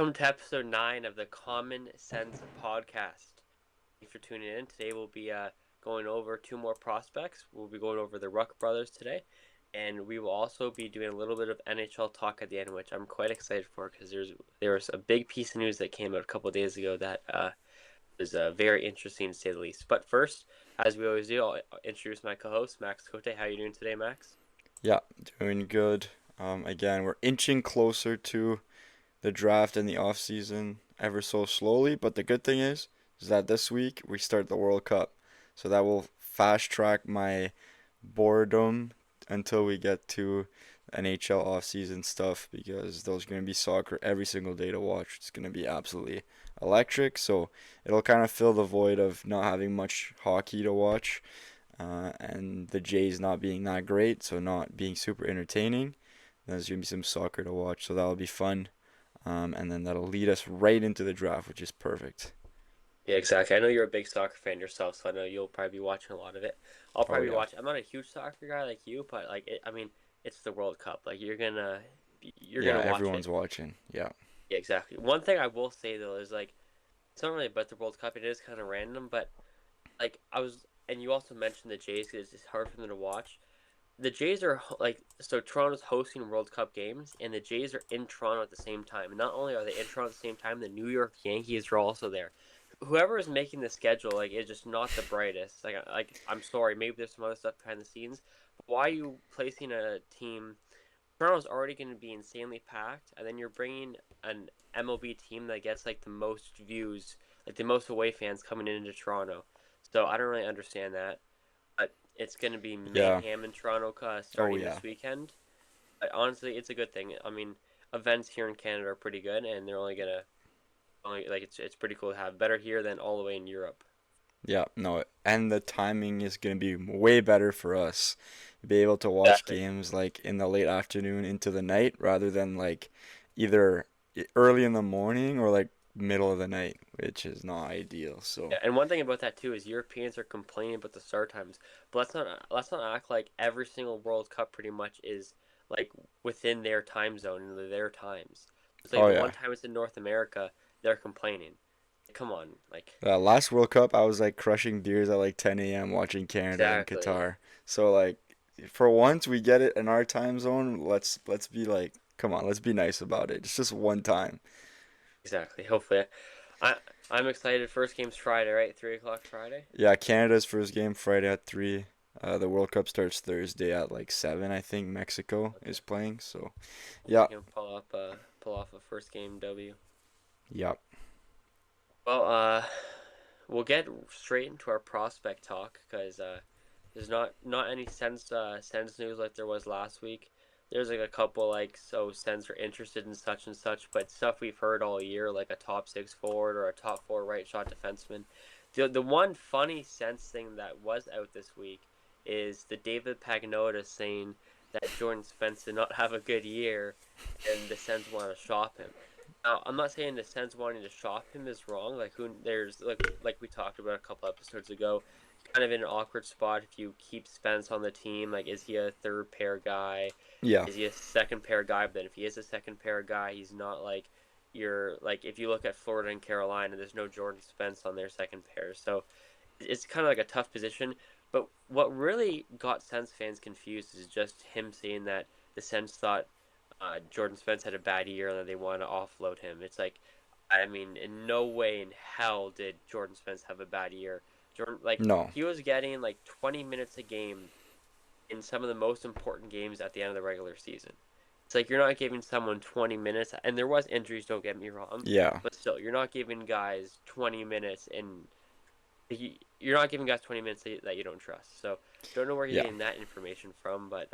Welcome to episode 9 of the Common Sens podcast. Thanks for tuning in. Today we'll be going over two more prospects. We'll be going over the Ruck brothers today, and we will also be doing a little bit of NHL talk at the end, which I'm quite excited for because there was a big piece of news that came out a couple of days ago that was very interesting to say the least. But first, as we always do, I'll introduce my co-host, Max Cote. How are you doing today, Max? Yeah, doing good. Again, we're inching closer to the draft and the off season ever so slowly, but the good thing is that this week we start the World Cup. So that will fast track my boredom until we get to NHL off season stuff because there's going to be soccer every single day to watch. It's going to be absolutely electric. So it'll kind of fill the void of not having much hockey to watch, and the Jays not being that great, so not being super entertaining. There's going to be some soccer to watch, so that'll be fun. And then that'll lead us right into the draft, which is perfect. Yeah, exactly. I know you're a big soccer fan yourself, so I know you'll probably be watching a lot of it. I'll Oh, probably be yeah. watching. I'm not a huge soccer guy like you, but it's the World Cup. Like you're Yeah, gonna watch it. everyone's watching. Yeah. Yeah, exactly. One thing I will say though is like it's not really about the World Cup. It is kind of random, but and you also mentioned the Jays because it's hard for them to watch. The Jays are so Toronto's hosting World Cup games, and the Jays are in Toronto at the same time. And not only are they in Toronto at the same time, the New York Yankees are also there. Whoever is making the schedule is just not the brightest. I'm sorry, maybe there's some other stuff behind the scenes. But why are you placing a team? Toronto's already going to be insanely packed, and then you're bringing an MLB team that gets like the most views, like the most away fans coming into Toronto. So I don't really understand that. But it's going to be Yeah. mayhem in Toronto Oh, starting yeah. this weekend. But honestly, it's a good thing. I mean, events here in Canada are pretty good, and they're only like it's pretty cool to have better here than all the way in Europe. Yeah, no, and the timing is going to be way better for us. Be able to watch Exactly. games like in the late afternoon into the night rather than like either early in the morning or like middle of the night, which is not ideal. So, Yeah, and one thing about that too is Europeans are complaining about the start times, but let's not act like every single World Cup pretty much is like within their time zone and their times. It's like oh the yeah. one time it's in North America, they're complaining. Come on, like Last World Cup, I was like crushing beers at like 10 a.m. watching Canada and exactly, Qatar. So like, for once we get it in our time zone. Let's be like, come on, let's be nice about it. It's just one time. exactly. Hopefully, I I'm excited. First game's Friday, right? 3 o'clock Friday. Yeah, Canada's first game Friday at 3. The World Cup starts Thursday at like 7, I think Mexico Okay, is playing. So, hopefully yeah. we can pull off a first game W. Yeah. Well, we'll get straight into our prospect talk because there's not any sense news like there was last week. There's like a couple Sens are interested in such and such, but stuff we've heard all year like a top six forward or a top four right shot defenseman. The one funny Sens thing that was out this week is the David Pagnotta saying that Jordan Spence did not have a good year, and the Sens want to shop him. Now, I'm not saying the Sens wanting to shop him is wrong. Like who there's like we talked about a couple episodes ago, kind of in an awkward spot if you keep Spence on the team. Like, is he a third pair guy? Yeah. Is he a second pair guy? But then if he is a second pair guy, he's not like you're like if you look at Florida and Carolina, there's no Jordan Spence on their second pair. So it's kind of like a tough position. But what really got Sens fans confused is just him saying that the Sens thought Jordan Spence had a bad year and that they want to offload him. It's like, I mean, in no way in hell did Jordan Spence have a bad year. Jordan, like, No. he was getting like 20 minutes a game in some of the most important games at the end of the regular season. It's like you're not giving someone 20 minutes, and there was injuries, don't get me wrong, Yeah. but still, you're not giving guys 20 minutes and you're not giving guys 20 minutes that you don't trust. So don't know where he's Yeah. getting that information from, but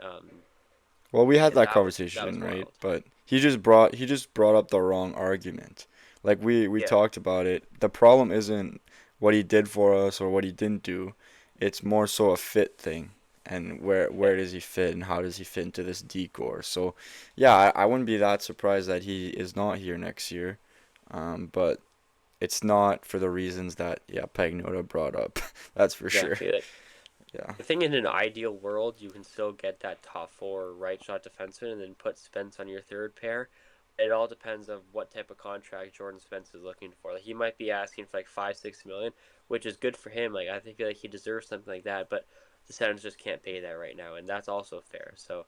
Well, we had yeah, that that was conversation, right? wild. But he just brought up the wrong argument. Like we Yeah, talked about it. The problem isn't what he did for us or what he didn't do. It's more so a fit thing. And yeah. where does he fit and how does he fit into this decor? So, yeah, I wouldn't be that surprised that he is not here next year. But it's not for the reasons that Pagnotta brought up. That's for sure. Exactly. Like, Yeah. I think in an ideal world, you can still get that top four right shot defenseman and then put Spence on your third pair. It all depends of what type of contract Jordan Spence is looking for. Like he might be asking for like 5, 6 million, which is good for him. Like I feel like he deserves something like that, but the Sens just can't pay that right now, and that's also fair. So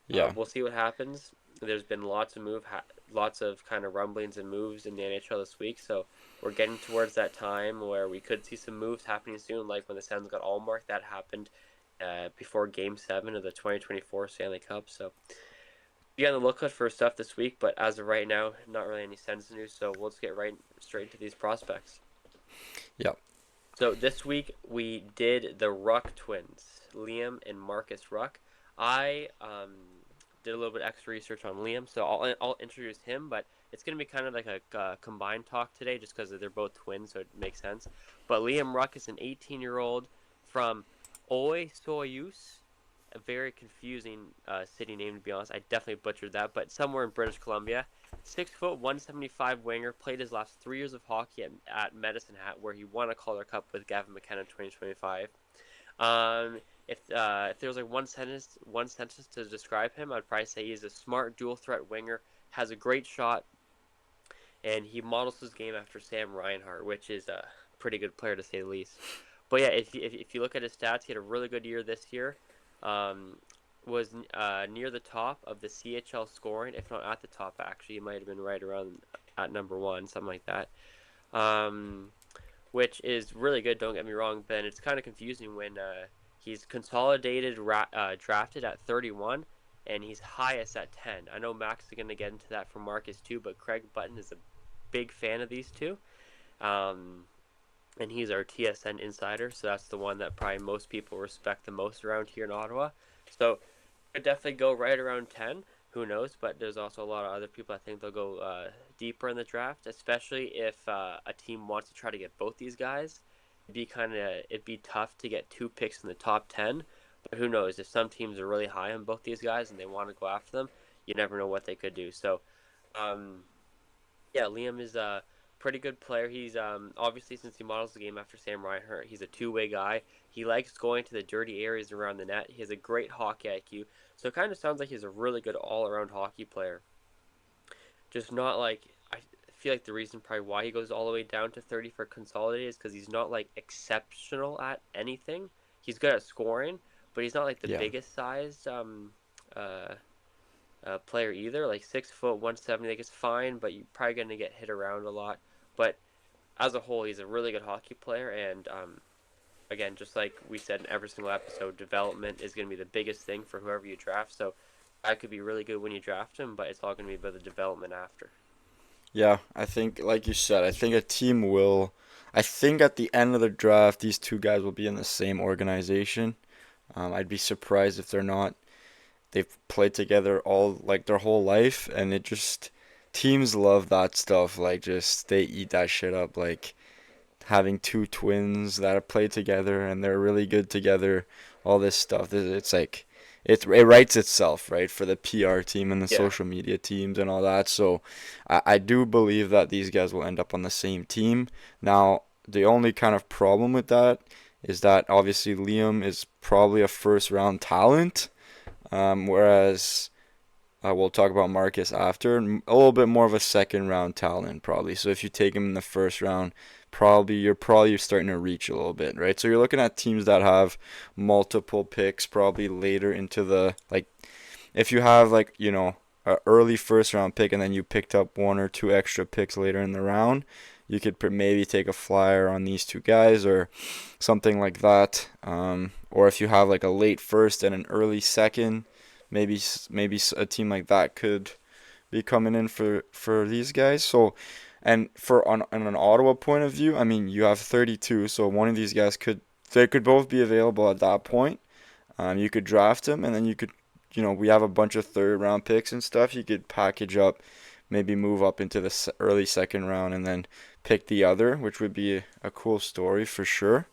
Yeah. we'll see what happens. There's been lots of kind of rumblings and moves in the NHL this week, so we're getting towards that time where we could see some moves happening soon, like when the Sens got Allmark. That happened before Game 7 of the 2024 Stanley Cup. So be on the lookout for stuff this week, but as of right now, not really any Sens news. So we'll just get right straight into these prospects. Yeah. So this week we did the Ruck twins, Liam and Markus Ruck. I did a little bit extra research on Liam, so I'll introduce him, but it's gonna be kind of like a combined talk today, just because they're both twins, so it makes sense. But Liam Ruck is an 18-year-old from Oi Soyuz, a very confusing city name to be honest. I definitely butchered that, but somewhere in British Columbia. 6 foot, 175 winger. Played his last 3 years of hockey at Medicine Hat, where he won a Calder Cup with Gavin McKenna in 2025. If there was like one sentence to describe him, I'd probably say he's a smart dual threat winger, has a great shot, and he models his game after Sam Reinhart, which is a pretty good player to say the least. But yeah, if you look at his stats, he had a really good year this year. Um, was near the top of the CHL scoring, if not at the top. Actually, he might have been right around at number one, something like that. Um, which is really good. Don't get me wrong, Ben. It's kind of confusing when he's drafted at 31, and he's highest at 10. I know Max is going to get into that for Marcus too, but Craig Button is a big fan of these two. Um, and he's our TSN insider, so that's the one that probably most people respect the most around here in Ottawa. So could definitely go right around 10. Who knows? But there's also a lot of other people I think they'll go deeper in the draft, especially if a team wants to try to get both these guys. It'd be tough to get 2 picks in the top 10. But who knows? If some teams are really high on both these guys and they want to go after them, you never know what they could do. So um, yeah, Liam is a pretty good player. He's obviously since he models the game after Sam Reinhart, he's a two-way guy. He likes going to the dirty areas around the net. He has a great hockey IQ. So it kind of sounds like he's a really good all-around hockey player. Just not like I feel like the reason probably why he goes all the way down to 30 for consolidated is because he's not like exceptional at anything. He's good at scoring, but he's not like the Yeah. biggest size uh, player either. Like 6 foot, 170, like it's fine, but you're probably gonna get hit around a lot. But as a whole, he's a really good hockey player, and again, just like we said in every single episode, development is gonna be the biggest thing for whoever you draft. So I could be really good when you draft him, but it's all gonna be about the development after. Yeah, I think, like you said, I think a team will. I think at the end of the draft, these two guys will be in the same organization. I'd be surprised if they're not. They've played together all like their whole life, and it just teams love that stuff. Like, just they eat that shit up. Like having two twins that have played together and they're really good together. All this stuff. It's like it writes itself, right, for the PR team and the Yeah, social media teams and all that. So I do believe that these guys will end up on the same team. Now, the only kind of problem with that is that obviously Liam is probably a first round talent, whereas we'll talk about Marcus after, a little bit more of a second round talent probably. So if you take him in the first round, you're starting to reach a little bit, right? So you're looking at teams that have multiple picks probably later into the like if you have like, a early first round pick and then you picked up one or two extra picks later in the round, you could maybe take a flyer on these two guys or something like that. Or if you have like a late first and an early second, maybe a team like that could be coming in for these guys. So, and on an Ottawa point of view, I mean, you have 32, so one of these guys they could both be available at that point. You could draft him, and then we have a bunch of third round picks and stuff. You could package up, maybe move up into the early second round, and then pick the other, which would be a cool story for sure.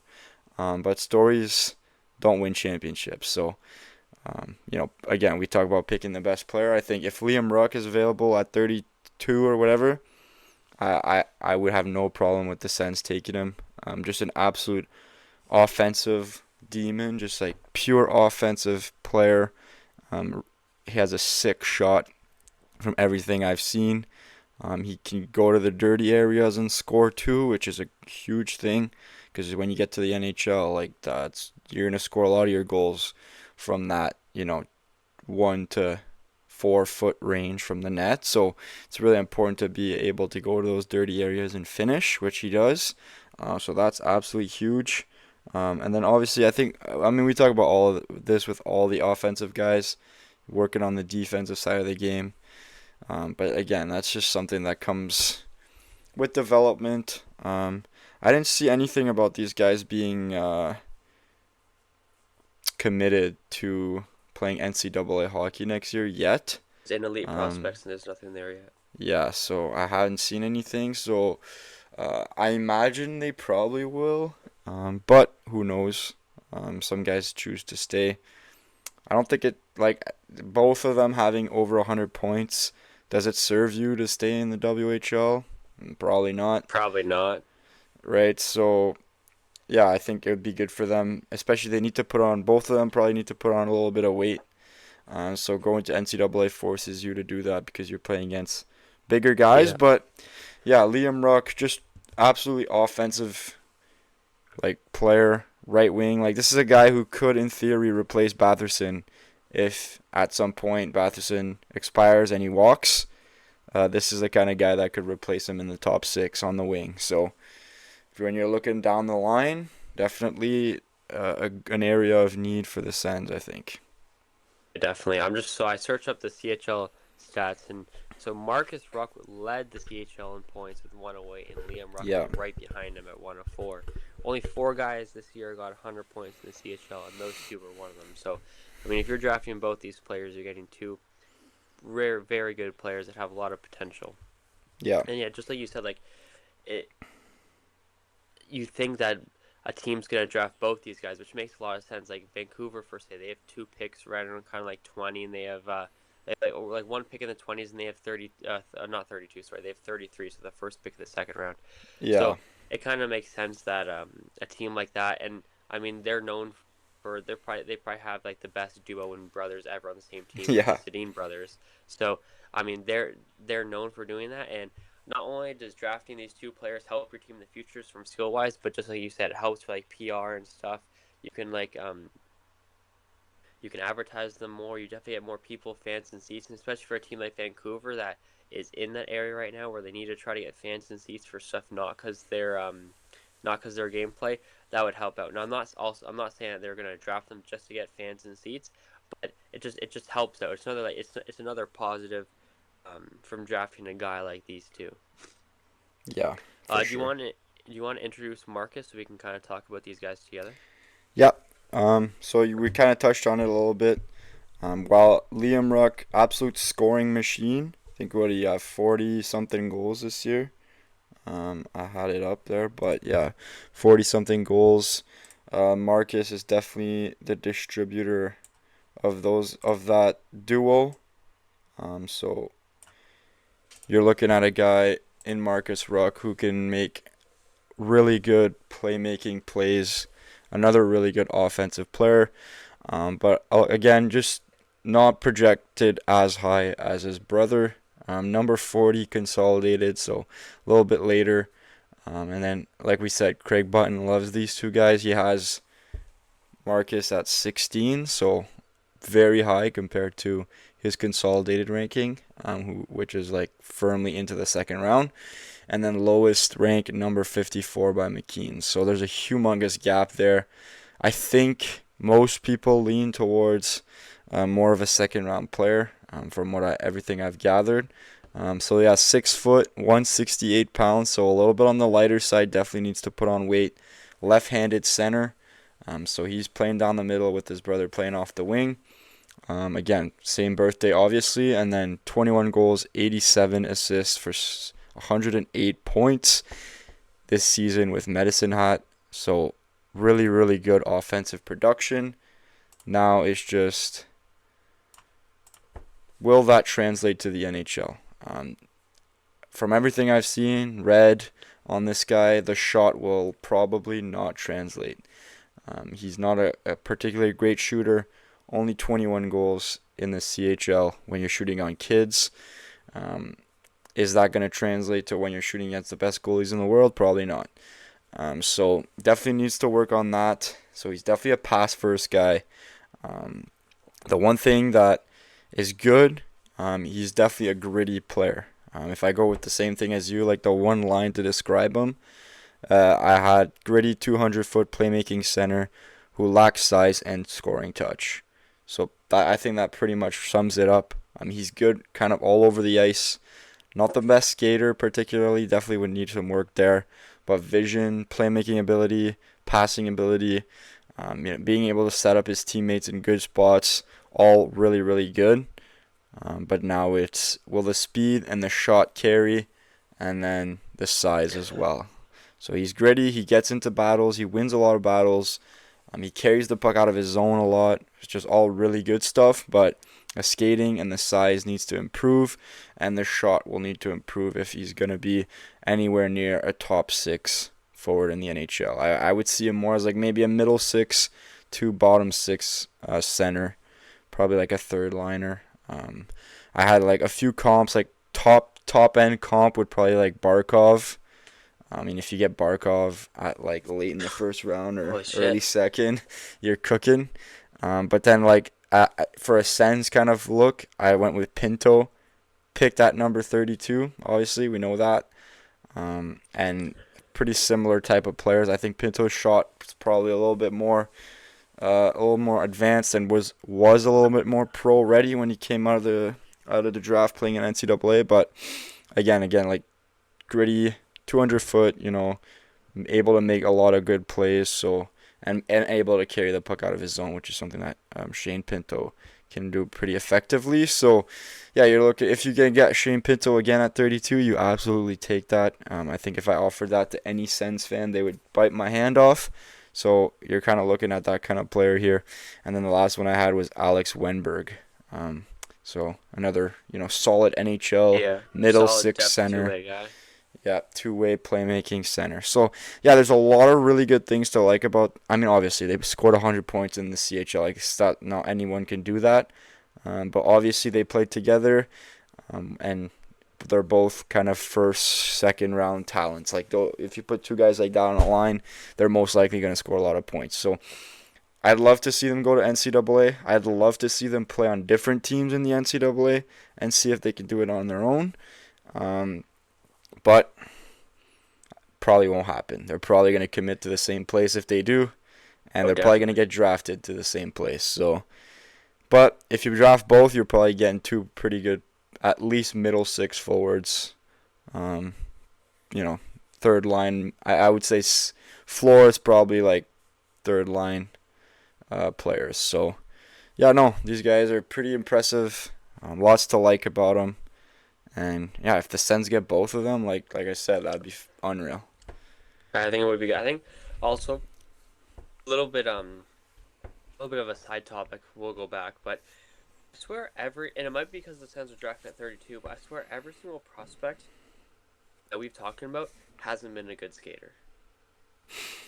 But stories don't win championships, so again, we talk about picking the best player. I think if Liam Ruck is available at 32 or whatever, I would have no problem with the Sens taking him. Just an absolute offensive demon, just like pure offensive player. He has a sick shot. from everything I've seen. He can go to the dirty areas and score too, which is a huge thing because when you get to the NHL, like that's you're gonna score a lot of your goals from that, 1 to 4 foot range from the net. So it's really important to be able to go to those dirty areas and finish, which he does. So that's absolutely huge. And then obviously, we talk about all of this with all the offensive guys working on the defensive side of the game. But again, that's just something that comes with development. I didn't see anything about these guys being committed to playing NCAA hockey next year yet. It's in elite Um, prospects, and there's nothing there yet. yeah, so I haven't seen anything. So I imagine they probably will. But who knows? Some guys choose to stay. I don't think it, like, both of them having over 100 points. Does it serve you to stay in the WHL? Probably not, Probably not. right? So, yeah, I think it would be good for them. Especially they need to put on, both of them probably need to put on a little bit of weight. So going to NCAA forces you to do that because you're playing against bigger guys. Yeah. But, yeah, Liam Ruck, just absolutely offensive, like, player, right wing. Like, this is a guy who could, in theory, replace Batherson if at some point Batherson expires and he walks. This is the kind of guy that could replace him in the top six on the wing. So when you're looking down the line, definitely an area of need for the Sens, I think. Definitely. I searched up the CHL stats, and so Markus Ruck led the CHL in points with 108, and Liam Ruck Yeah, was right behind him at 104. Only 4 guys this year got 100 points in the CHL, and those two were one of them. So, if you're drafting both these players, you're getting two rare, very good players that have a lot of potential. yeah, And yeah, just like you said, like it, you think that a team's gonna draft both these guys, which makes a lot of sense. Like Vancouver, for say, they have 2 picks right around kind of like 20, and they have like 1 pick in the 20s, and they have 30, not 32, sorry, they have 33, so the first pick of the second round. yeah, So it kind of makes sense that a team like that, and they're known for they probably have like the best duo and brothers ever on the same team, like yeah, the Sedin brothers. So they're known for doing that, and not only does drafting these two players help your team in the futures from skill wise, but just like you said, it helps for like PR and stuff. You can you can advertise them more. You definitely get more people, fans, and seats, and especially for a team like Vancouver that is in that area right now where they need to try to get fans and seats for stuff not because their gameplay. That would help out. Now I'm not saying that they're gonna draft them just to get fans and seats, but it just helps out. It's another it's another positive from drafting a guy like these two. yeah, for Do you sure. want to introduce Marcus so we can kind of talk about these guys together? Yep. We kind of touched on it a little bit. While Liam Ruck, absolute scoring machine. I think what he have 40 something goals this year. I had it up there, but yeah, 40 something goals. Marcus is definitely the distributor of that duo. So you're looking at a guy in Marcus Ruck who can make really good playmaking plays. Another really good offensive player. But again, just not projected as high as his brother. Number 40 consolidated, so a little bit later. And then, like we said, Craig Button loves these two guys. He has Marcus at 16, so very high compared to his consolidated ranking, which is like firmly into the second round. And then lowest rank, number 54 by McKean. So there's a humongous gap there. I think most people lean towards more of a second round player from everything I've gathered. So yeah, 6 foot, 168 pounds, so a little bit on the lighter side. Definitely needs to put on weight. Left-handed center, so he's playing down the middle with his brother playing off the wing. Again, same birthday obviously, and then 21 goals, 87 assists for 108 points this season with Medicine Hat. So really, really good offensive production. Now it's just, will that translate to the NHL? From everything I've seen, read on this guy, the shot will probably not translate. He's not a particularly great shooter. Only 21 goals in the CHL when you're shooting on kids. Is that going to translate to when you're shooting against the best goalies in the world? Probably not. So definitely needs to work on that. So he's definitely a pass first guy. Um, the one thing that is good, he's definitely a gritty player. If I go with the same thing as you, like the one line to describe him, I had gritty 200-foot playmaking center who lacks size and scoring touch. So I think that pretty much sums it up. He's good kind of all over the ice. Not the best skater particularly, definitely would need some work there. But vision, playmaking ability, passing ability, being able to set up his teammates in good spots, all really, really good. But now it's will the speed and the shot carry, and then the size as well. So he's gritty. He gets into battles. He wins a lot of battles. He carries the puck out of his zone a lot. It's just all really good stuff. But the skating and the size needs to improve, and the shot will need to improve if he's going to be anywhere near a top six forward in the NHL. I would see him more as like maybe a middle six to bottom six center, probably like a third liner. I had like a few comps, like top end comp would probably like Barkov. I mean, if you get Barkov at like late in the first round or early second, you're cooking. But then like for a Sens kind of look, I went with Pinto, picked at number 32. Obviously, we know that. And pretty similar type of players. I think Pinto's shot was probably a little more advanced and was a little bit more pro ready when he came out of the draft playing in NCAA. But again, like gritty, 200-foot, able to make a lot of good plays. So and able to carry the puck out of his zone, which is something that Shane Pinto can do pretty effectively. So yeah, you're looking if you can get Shane Pinto again at 32, you absolutely take that. I think if I offered that to any Sens fan, they would bite my hand off. So you're kind of looking at that kind of player here. And then the last one I had was Alex Wenberg. So another, solid NHL middle six center. Two-way guy. Yeah, two-way playmaking center. So, yeah, there's a lot of really good things to like about. I mean, obviously, they scored 100 points in the CHL. Like, not anyone can do that. But obviously, they played together. And they're both kind of first, second round talents. Like, if you put two guys like that on a line, they're most likely going to score a lot of points. So, I'd love to see them go to NCAA. I'd love to see them play on different teams in the NCAA and see if they can do it on their own. But probably won't happen. They're probably going to commit to the same place if they do, and they're probably going to get drafted to the same place. So, but if you draft both, you're probably getting two pretty good, at least middle six forwards. Third line. I would say floor is probably like third line players. So, yeah, no, these guys are pretty impressive. Lots to like about them. And yeah, if the Sens get both of them, like I said, that'd be unreal. I think it would be good. I think also a little bit of a side topic. We'll go back, but I swear and it might be because the Sens are drafted at 32, but I swear every single prospect that we've talked about hasn't been a good skater.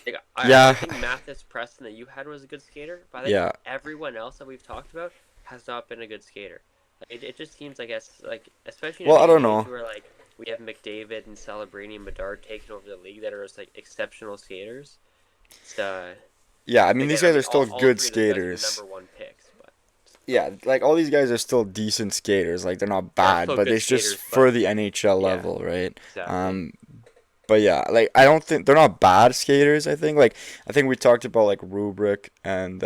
Like, I think Mathis Preston that you had was a good skater, but I think everyone else that we've talked about has not been a good skater. It just seems like especially in I don't know. where like we have McDavid and Celebrini and Bedard taking over the league that are just like exceptional skaters. It's, yeah, I mean these guys are still good skaters. Number one picks, but yeah, like all these guys are still decent skaters. Like they're not bad, but it's just for the NHL level, right? Exactly. But yeah, like I don't think they're not bad skaters. I think we talked about like Rubrick and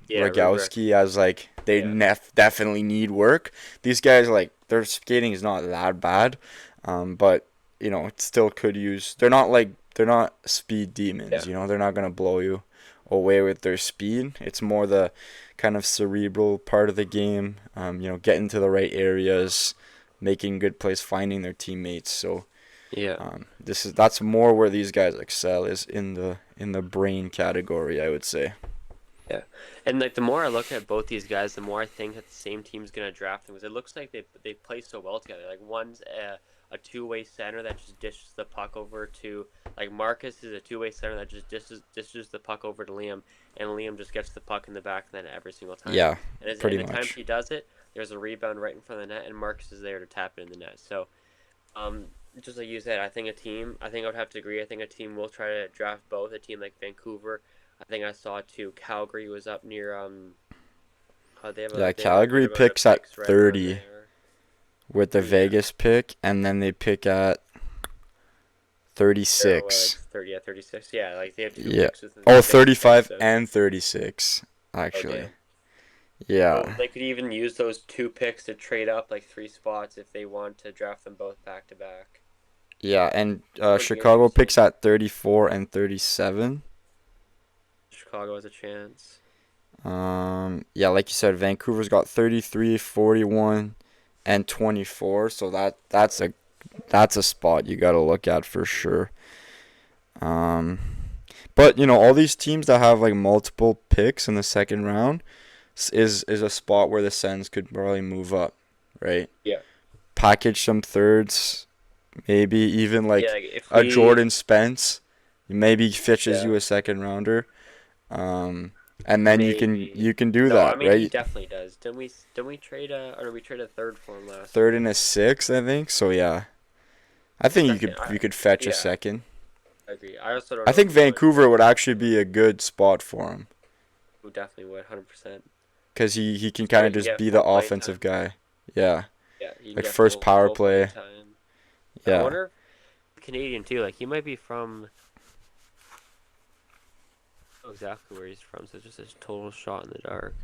Rogowski as like they definitely need work. These guys like their skating is not that bad, but it still could use. They're not speed demons. They're not gonna blow you away with their speed. It's more the kind of cerebral part of the game. Getting to the right areas, making good plays, finding their teammates. So. Yeah. That's more where these guys excel is in the brain category, I would say. Yeah, and like the more I look at both these guys, the more I think that the same team's gonna draft them because it looks like they play so well together. Like one's a two-way center that just dishes the puck over to like Marcus is a two-way center that just dishes the puck over to Liam, and Liam just gets the puck in the back of the net every single time. Yeah, and pretty the much. time he does it, there's a rebound right in front of the net, and Marcus is there to tap it in the net. So, um, just like you said, I think I would have to agree. I think a team will try to draft both. A team like Vancouver, I think I saw too. Calgary was up near Yeah, they have a good Calgary amount of picks at picks right around 30 there. with the Yeah, Vegas pick, and then they pick at they're well, 36. it's 30 at 36. Yeah, like they have two Yeah. picks within the Oh, same pick. 35 So, and 36, oh actually. damn. So Yeah. they could even use those two picks to trade up like three spots if they want to draft them both back to back. Yeah, and Would be Chicago picks interesting. at 34 and 37. Chicago has a chance. Yeah, like you said, Vancouver's got 33, 41, and 24, so that's a spot you got to look at for sure. Um, but all these teams that have like multiple picks in the second round is a spot where the Sens could probably move up, right? Yeah. Package some thirds, maybe even Yeah, like like if a we Jordan Spence, maybe fetches yeah, you a second rounder. Um, and then maybe. you can do No, I that, mean he right? definitely does. Didn't we trade or we traded a third for him last Third and year? a sixth, I think. So yeah, I think you Second, could you could fetch a yeah, second. I agree. I also don't I know if think he would, Vancouver but would actually be a good spot for him who definitely would, 100%. because he can So kind he of can just get be the full playing offensive time. guy. Yeah, Yeah, he can like get first power full playing play. time. I Yeah, wonder if Canadian too. Like he might be from. I don't know exactly where he's from, so it's just a total shot in the dark.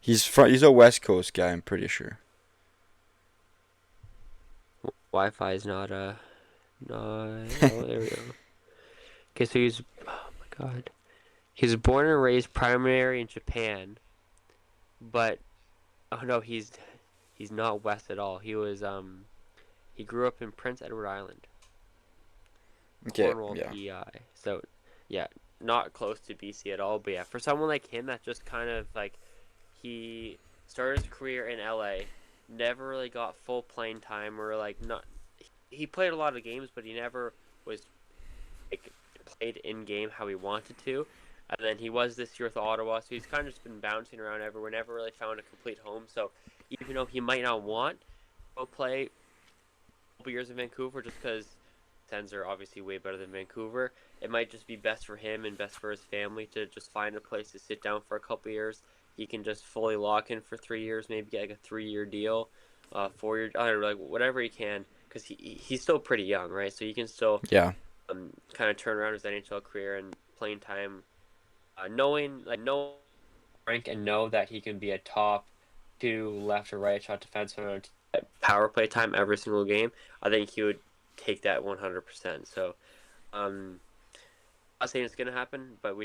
he's a West Coast guy. I'm pretty sure. Wi-Fi is not not. Oh, there we go. Okay, so he's. Oh my God. He was born and raised primarily in Japan, but oh no, he's not West at all. He grew up in Prince Edward Island, Okay, Cornwall, yeah, PEI. So, yeah, not close to BC at all. But yeah, for someone like him, that just kind of like he started his career in LA, never really got full playing time or like not. He played a lot of games, but he never was like played in game how he wanted to. And then he was this year with Ottawa, so he's kind of just been bouncing around everywhere. Never really found a complete home. So even though he might not want to go play a couple years in Vancouver, just because Sens are obviously way better than Vancouver, it might just be best for him and best for his family to just find a place to sit down for a couple years. He can just fully lock in for 3 years, maybe get like a 3 year deal, 4 year, I don't know, like whatever he can, because he's still pretty young, right? So he can still yeah, kind of turn around his NHL career and playing time, knowing like know rank and know that he can be a top two left or right shot defenseman on power play time every single game. I think he would take that 100%. So, I'm not saying it's gonna happen, but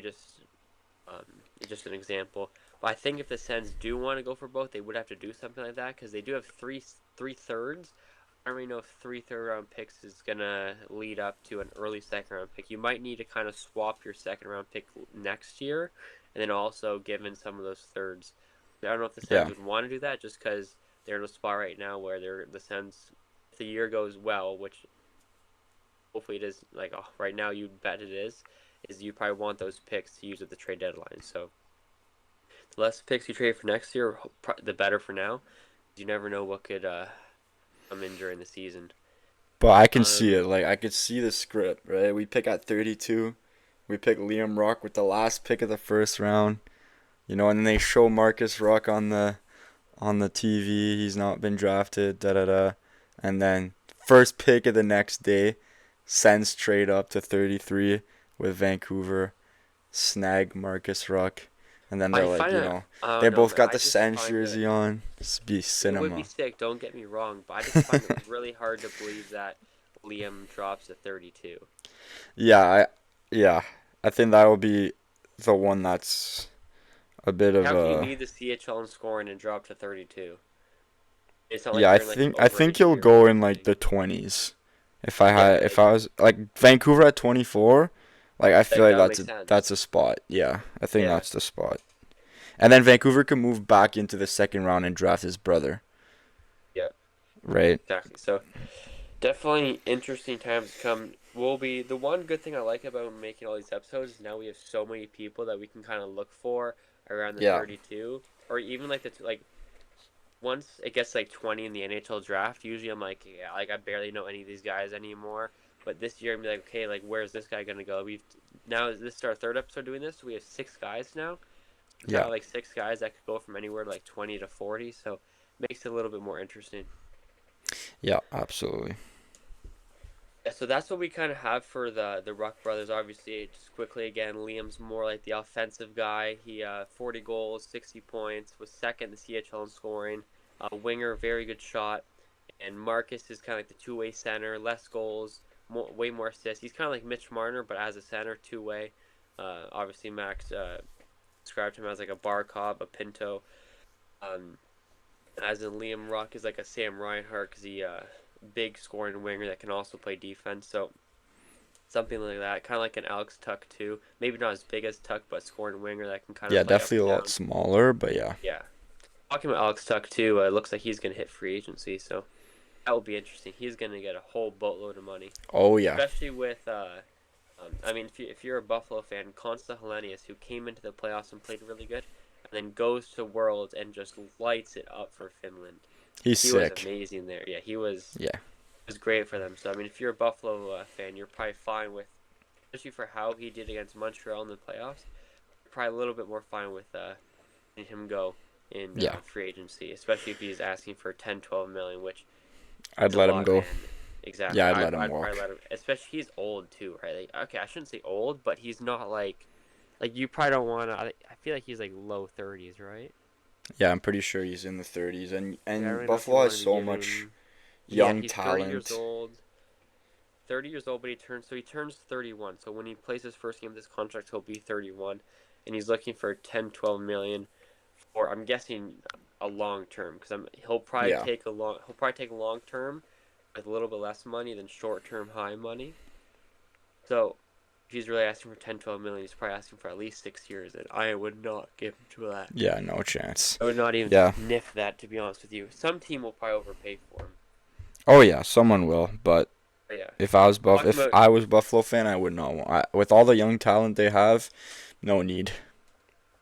um, it's just an example. But I think if the Sens do want to go for both, they would have to do something like that because they do have three thirds. I don't really know if three third round picks is gonna lead up to an early second round pick. You might need to kind of swap your second round pick next year, and then also give in some of those thirds. I don't know if the Sens yeah, would want to do that just because they're in a spot right now where the Sens, if the year goes well, which hopefully it is, like right now you bet it is you probably want those picks to use at the trade deadline. So the less picks you trade for next year, the better for now. You never know what could come in during the season. but I can see it. Um, Like I could see the script, right? We pick at 32. We pick Liam Ruck with the last pick of the first round. And then they show Markus Ruck on the TV. He's not been drafted. Da da da. And then first pick of the next day, Sens trade up to 33 with Vancouver, snag Marcus Ruck, and then they're I like, find it. I they don't know, both man. got I the just Sens find it. jersey on. This be It would be cinema. sick. Don't get me wrong, but I just find it really hard to believe that Liam drops to 32. Yeah, yeah, I think that'll be the one that's a bit Like, of how can you a lead the CHL in scoring and drop to 32? It's not like yeah. I you're in like think I over think a he'll year go or in like anything. the 20s. Yeah, If I was like Vancouver at 24, like I feel like like that would make that's sense. a spot. Yeah, I think Yeah, that's the spot. And then Vancouver can move back into the second round and draft his brother, yeah, right? exactly. So definitely interesting times to come. Will be the one good thing I like about making all these episodes is now we have so many people that we can kind of look for around the Yeah. 32, or even like the like once it gets like 20 in the NHL draft, usually I'm like, yeah, like I barely know any of these guys anymore. But this year I'm like, okay, like where's this guy gonna go? We've now this is our third episode doing this, so we have 6 guys now. Kind Yeah. of like 6 guys that could go from anywhere to like 20 to 40, so makes it a little bit more interesting. Yeah, absolutely. Yeah, so that's what we kind of have for the Ruck brothers. Obviously, just quickly again, Liam's more like the offensive guy. He 40 goals, 60 points, was second in the CHL in scoring. Winger, very good shot. And Marcus is kind of like the two-way center, less goals, way more assists. He's kind of like Mitch Marner, but as a center, two-way. Obviously, Max described him as like a bar cob, a pinto. Um, as in Liam Ruck is like a Sam Reinhart because he big scoring winger that can also play defense. So something like that, kind of like an Alex Tuck too. Maybe not as big as Tuck, but scoring winger that can kind of Yeah, play up definitely and a lot down. smaller, but yeah. Yeah. Talking about Alex Tuck too, it looks like he's gonna hit free agency, so that will be interesting. He's gonna get a whole boatload of money, Oh yeah. especially with. I mean, if you're a Buffalo fan, Consta Helenius, who came into the playoffs and played really good, and then goes to Worlds and just lights it up for Finland. He's He was sick. amazing there. Yeah, he was Yeah. was great for them. So I mean, if you're a Buffalo fan, you're probably fine with, especially for how he did against Montreal in the playoffs. You're probably a little bit more fine with letting him go in Yeah. free agency, especially if he's asking for 10, 12 million, which I'd is a let him lot, go. man. Exactly. Yeah, I'd let him I'd probably walk. let him, especially he's old too, right? Like, okay, I shouldn't say old, but he's not like you probably don't want to. I feel like he's like low 30s, right? Yeah, I'm pretty sure he's in the 30s, and Yeah, I don't and really know if you Buffalo has want to be so much giving. Yeah, young he's 30 years talent. old. 30 years old, but he turns 31. So when he plays his first game of this contract, he'll be 31, and he's looking for 10, 12 million for, I'm guessing, a long term because Yeah. he'll probably take a long term with a little bit less money than short term high money. So if he's really asking for 10, 12 million, he's probably asking for at least 6 years, and I would not give him to that. Yeah, no chance. I would not even Yeah. sniff that, to be honest with you. Some team will probably overpay for him. Oh yeah, someone will, but But yeah, talking If about I was Buffalo fan, I would not want. With all the young talent they have, no need.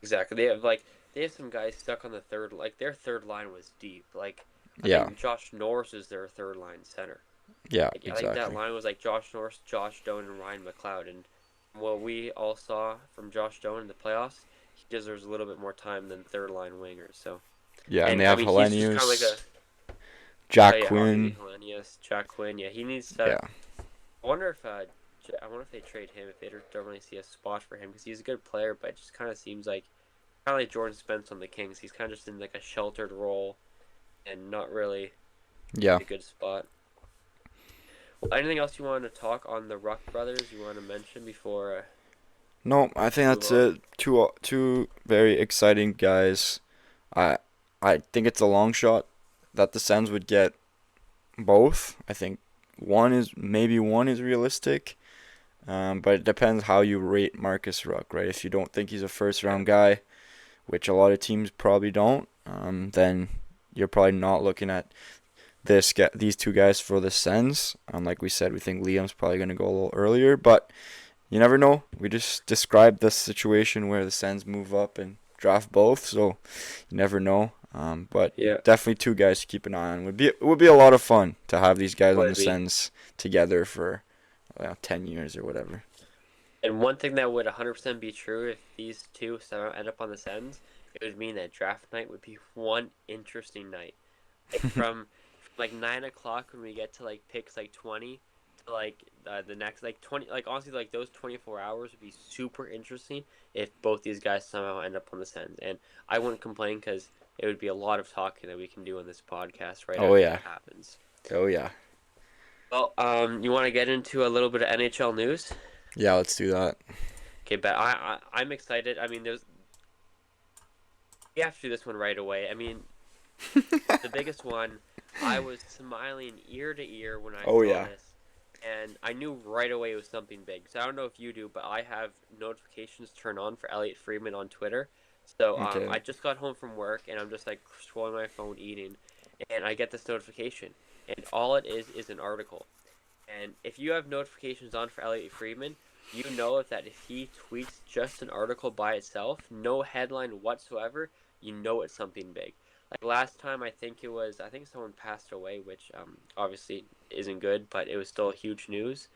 exactly, they have some guys stuck on the third. Like their third line was deep. Like I Yeah. mean, Josh Norris is their third line center. Yeah, Like that exactly. line was like Josh Norris, Josh Doan, and Ryan McLeod. And what we all saw from Josh Doan in the playoffs, he deserves a little bit more time than third line wingers. So, Yeah, and they and I have mean, he's just kind of like Hellenius, a Jack yeah, obviously Quinn. Helenius, Jack Quinn. Yeah, he needs to. Yeah. I wonder if I wonder if they trade him if they don't really see a spot for him because he's a good player, but it just kind of seems like kind of like Jordan Spence on the Kings. He's kind of just in like a sheltered role and not really Yeah. a good spot. Well, anything else you want to talk on the Ruck brothers? You want to mention before No, I think move that's on? it. Two very exciting guys. I I think it's a long shot that the Sens would get both. I think one is realistic. But it depends how you rate Marcus Ruck, right? If you don't think he's a first Yeah, round guy, which a lot of teams probably don't, then you're probably not looking at these two guys for the Sens. Like we said, we think Liam's probably going to go a little earlier, but you never know. We just described the situation where the Sens move up and draft both, so you never know. But yeah, definitely two guys to keep an eye on. It would be a lot of fun to have these guys on the would be. Sens together for 10 years or whatever. And one thing that would 100% be true if these two somehow end up on the Sens, it would mean that draft night would be one interesting night. Like from like 9 o'clock when we get to like picks like 20 to like the next like 20, like honestly like those 24 hours would be super interesting if both these guys somehow end up on the Sens. And I wouldn't complain because it would be a lot of talking that we can do on this podcast right Oh after yeah. that happens. Oh yeah. Well, you want to get into a little bit of NHL news? Yeah, let's do that. Okay, but I'm excited. I mean, there's we have to do this one right away. I mean, the biggest one, I was smiling ear to ear when I Oh saw yeah. this, and I knew right away it was something big. So I don't know if you do, but I have notifications turned on for Elliot Friedman on Twitter. So Okay. I just got home from work, and I'm just like scrolling my phone eating, and I get this notification, and all it is an article. And if you have notifications on for Elliot Friedman, you know that if he tweets just an article by itself, no headline whatsoever, you know it's something big. Like last time, I think someone passed away, which obviously isn't good, but it was still huge news.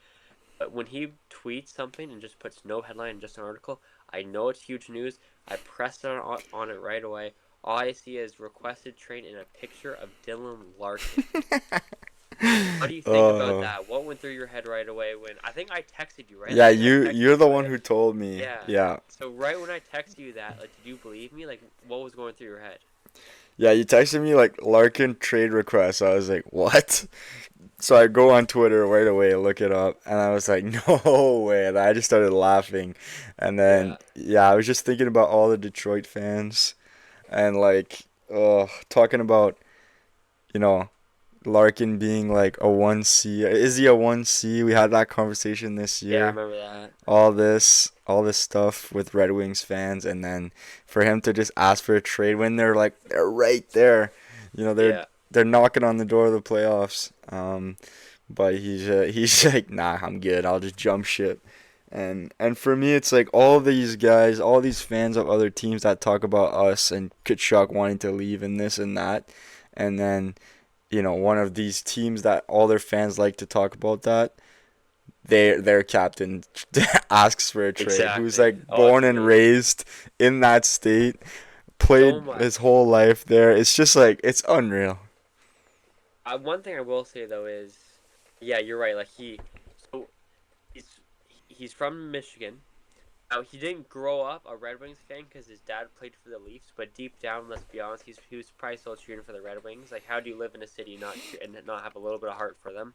But when he tweets something and just puts no headline, just an article, I know it's huge news. I pressed on it right away. All I see is requested trade and a picture of Dylan Larkin. What do you think about Oh. that? What went through your head right away when I think I texted you, right? Yeah, I think I you're texted the you one right. who told me. Yeah. Yeah. So right when I texted you that, like, did you believe me? Like, what was going through your head? Yeah, you texted me like Larkin trade request. I was like, "What?" So I go on Twitter right away, look it up, and I was like, "No way." And I just started laughing. And then Yeah. yeah, I was just thinking about all the Detroit fans and like talking about, you know, Larkin being like a 1C. Is he a 1C? We had that conversation this Yeah, I year. remember that. All this stuff with Red Wings fans, and then for him to just ask for a trade when they're right there, they're Yeah. they're knocking on the door of the playoffs. But he's like, nah, I'm good. I'll just jump ship. And for me, it's like all these guys, all these fans of other teams that talk about us and Kachuk wanting to leave and this and that, and then one of these teams that all their fans like to talk about that their captain asks for a trade, who's Exactly. like Oh, it's born and amazing. raised in that state, So played his much. whole life there. It's just like it's unreal. One thing I will say though is, yeah, you're right. Like so he's he's from Michigan. Now he didn't grow up a Red Wings fan because his dad played for the Leafs, but deep down, let's be honest, he was probably still cheering for the Red Wings. Like, how do you live in a city and not have a little bit of heart for them?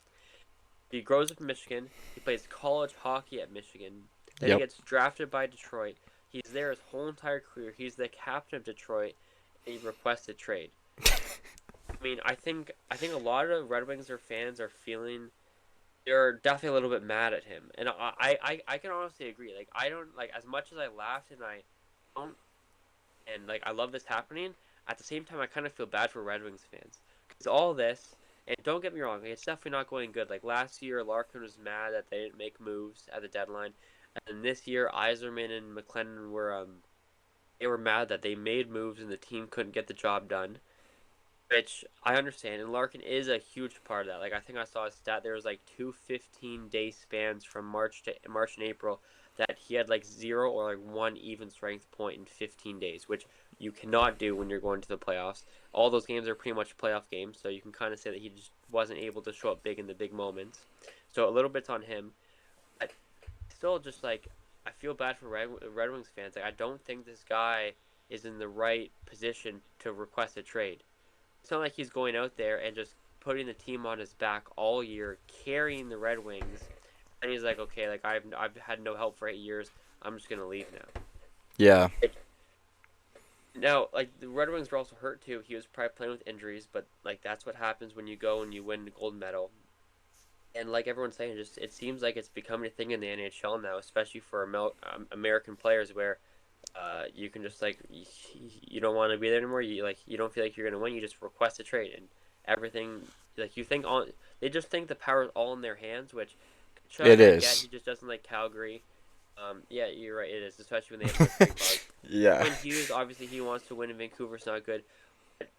He grows up in Michigan. He plays college hockey at Michigan. Then he Yep. gets drafted by Detroit. He's there his whole entire career. He's the captain of Detroit, and he requests a trade. I mean, I think a lot of Red Wings or fans are feeling they're definitely a little bit mad at him, and I can honestly agree. Like I don't like as much as I laughed and I don't and like I love this happening. At the same time, I kind of feel bad for Red Wings fans because all this. And don't get me wrong, it's definitely not going good. Like last year, Larkin was mad that they didn't make moves at the deadline, and this year, Iserman and McLennan were they were mad that they made moves and the team couldn't get the job done. Which I understand, and Larkin is a huge part of that. Like I think I saw a stat there was like two 15-day spans from March and April that he had like zero or like one even strength point in 15 days, which you cannot do when you're going to the playoffs. All those games are pretty much playoff games, so you can kind of say that he just wasn't able to show up big in the big moments. So a little bit's on him, but still just like I feel bad for Red Wings fans. Like I don't think this guy is in the right position to request a trade. It's not like he's going out there and just putting the team on his back all year, carrying the Red Wings, and he's like, okay, like I've had no help for 8 years. I'm just gonna leave now. Yeah. Now, like the Red Wings were also hurt too. He was probably playing with injuries, but like that's what happens when you go and you win the gold medal. And like everyone's saying, just it seems like it's becoming a thing in the NHL now, especially for American players, where you can just like you don't want to be there anymore. You don't feel like you're gonna win. You just request a trade and everything. Like you think all they just think the power is all in their hands. Which Chuck, It I get is. he just doesn't like Calgary. Yeah, you're right. It is, especially when they have such big bugs. Yeah. Quinn Hughes, obviously, he wants to win in Vancouver. It's not good. But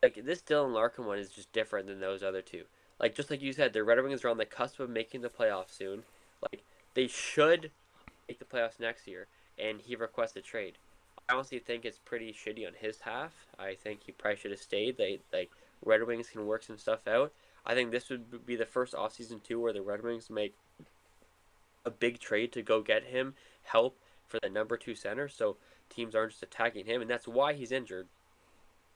like this Dylan Larkin one is just different than those other two. Like just like you said, the Red Wings are on the cusp of making the playoffs soon. Like they should make the playoffs next year, and he requested trade. I honestly think it's pretty shitty on his half. I think he probably should have stayed. They like Red Wings can work some stuff out. I think this would be the first offseason too where the Red Wings make a big trade to go get him help for the number two center, so teams aren't just attacking him, and that's why he's injured.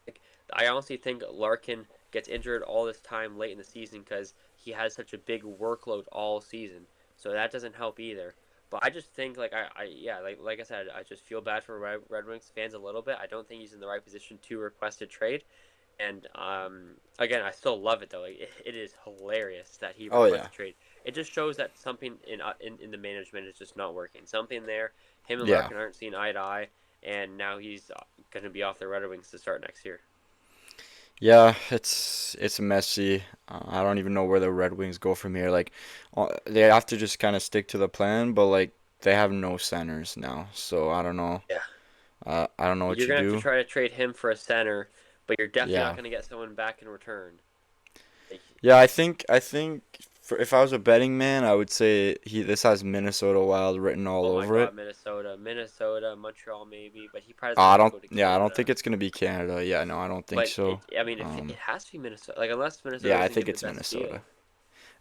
Like I honestly think Larkin gets injured all this time late in the season because he has such a big workload all season. So that doesn't help either. But I just think I yeah like I said I just feel bad for Red Wings fans a little bit. I don't think he's in the right position to request a trade. And again, I still love it though. Like, it is hilarious that he Oh yeah. requested trade. It just shows that something in the management is just not working. Something there. Him and Yeah. Larkin aren't seeing eye to eye, and now he's going to be off the Red Wings to start next year. Yeah, it's messy. I don't even know where the Red Wings go from here. Like, they have to just kind of stick to the plan, but like they have no centers now, so I don't know. Yeah. I don't know what You're you gonna have to do. try to trade him for a center, but you're definitely not Yeah. going to get someone back in return. Like, Yeah, I think if I was a betting man, I would say this has Minnesota Wild written all oh my over it. God, Minnesota, Montreal maybe, but he probably doesn't I want to don't go to yeah, I don't Canada. think it's gonna be Canada. Yeah, no, I don't think But so. I mean, if it Um, has to be Minnesota, like unless Minnesota yeah, I doesn't think give the it's best Minnesota. deal.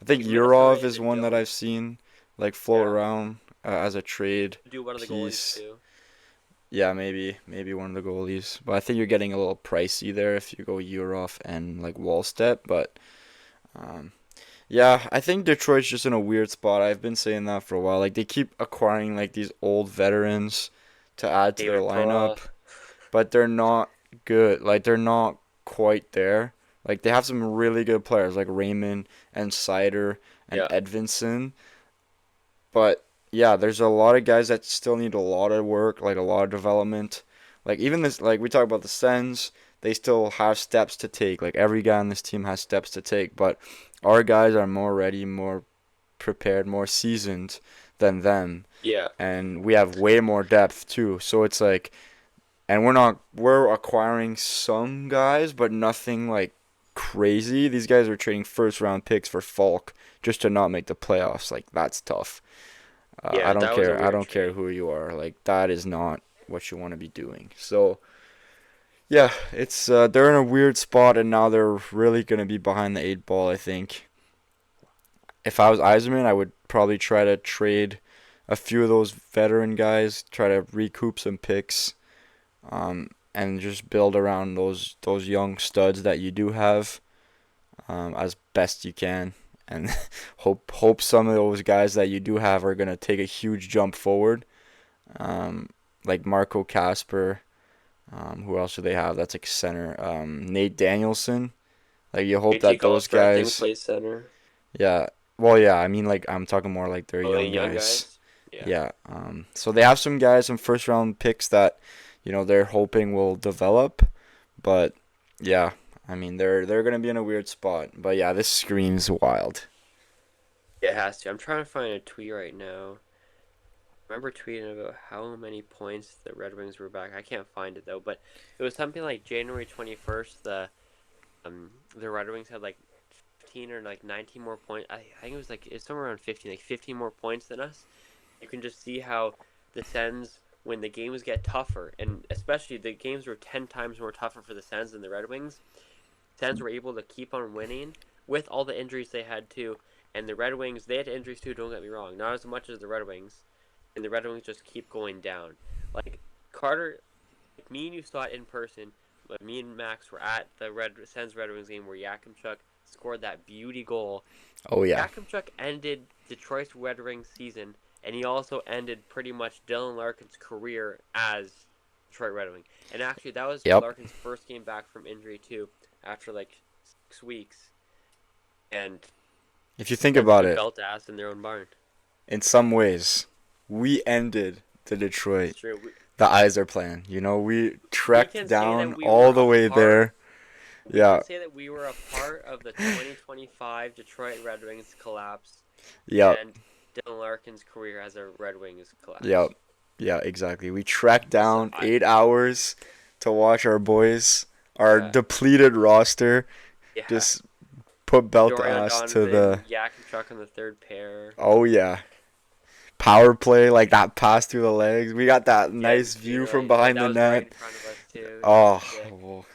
I Like think if Minnesota Yurov is isn't one that going, I've seen like float yeah, around as a trade do one of the goalies piece. too. Yeah, maybe one of the goalies, but I think you're getting a little pricey there if you go Yurov and like Wallstedt. But um, yeah, I think Detroit's just in a weird spot. I've been saying that for a while. Like they keep acquiring like these old veterans to add to their David lineup, Perron. but they're not good. Like they're not quite there. Like they have some really good players like Raymond and Sider and Yeah, Edvinson, but yeah, there's a lot of guys that still need a lot of work, like a lot of development. Like even this, like we talk about the Sens, they still have steps to take. Like every guy on this team has steps to take, but our guys are more ready, more prepared, more seasoned than them, yeah, and we have way more depth too. So it's like, and we're acquiring some guys, but nothing like crazy. These guys are trading first round picks for Falk just to not make the playoffs. Like that's tough. I yeah. don't That was a care. I weird don't care trade. who you are. Like that is not what you want to be doing. So yeah, it's they're in a weird spot, and now they're really gonna be behind the eight ball. I think. If I was Eiserman, I would probably try to trade a few of those veteran guys, try to recoup some picks, and just build around those young studs that you do have, as best you can, and hope some of those guys that you do have are gonna take a huge jump forward. Um, like Marco Casper. Who else do they have? That's like center. Nate Danielson. Like you hope JT that those Gosper, I think, guys. plays center. Yeah. Well, yeah. I mean, like I'm talking more like they're Oh, the young young guys. guys. Yeah, Yeah. So they have some guys, some first round picks that, they're hoping will develop, but yeah. I mean, they're gonna be in a weird spot. But yeah, this screams wild. it has to. I'm trying to find a tweet right now. I remember tweeting about how many points the Red Wings were back. I can't find it though, but it was something like January 21st. The Red Wings had like 15 or like 19 more points. I think it was like it's somewhere around 15, like 15 more points than us. You can just see how the Sens, when the games get tougher, and especially the games were 10 times more tougher for the Sens than the Red Wings. Sens were able to keep on winning with all the injuries they had too. And the Red Wings, they had injuries too. Don't get me wrong, not as much as the Red Wings, and the Red Wings just keep going down. Like Carter, like me and you saw it in person. But me and Max were at the Red Wings game where Yakimchuk scored that beauty goal. Oh yeah. Yakimchuk ended Detroit's Red Wings season, and he also ended pretty much Dylan Larkin's career as Detroit Red Wing. And actually, that was Yep. Larkin's first game back from injury too, after like 6 weeks. And If you think Sens about beat it, belt ass in their own barn. in some ways, we ended the It's Detroit true. the Iser plan. We We trekked can say down that we all were the a way part. there. We can Yeah. say that we were a part of the 2025 Detroit Red Wings collapse Yep. and Dylan Larkin's career as a Red Wings Yep. collapse. Yeah, exactly. We trekked So down I 8 hours to watch our boys, our yeah depleted roster, yeah just put belt Dorian ass to Donovan, the. Yakimchuk on the third pair. Oh yeah, power play like that pass through the legs. We got that Yeah, it nice was view from beautiful. behind That the was right net. in front of us too. That was Oh, sick. oh,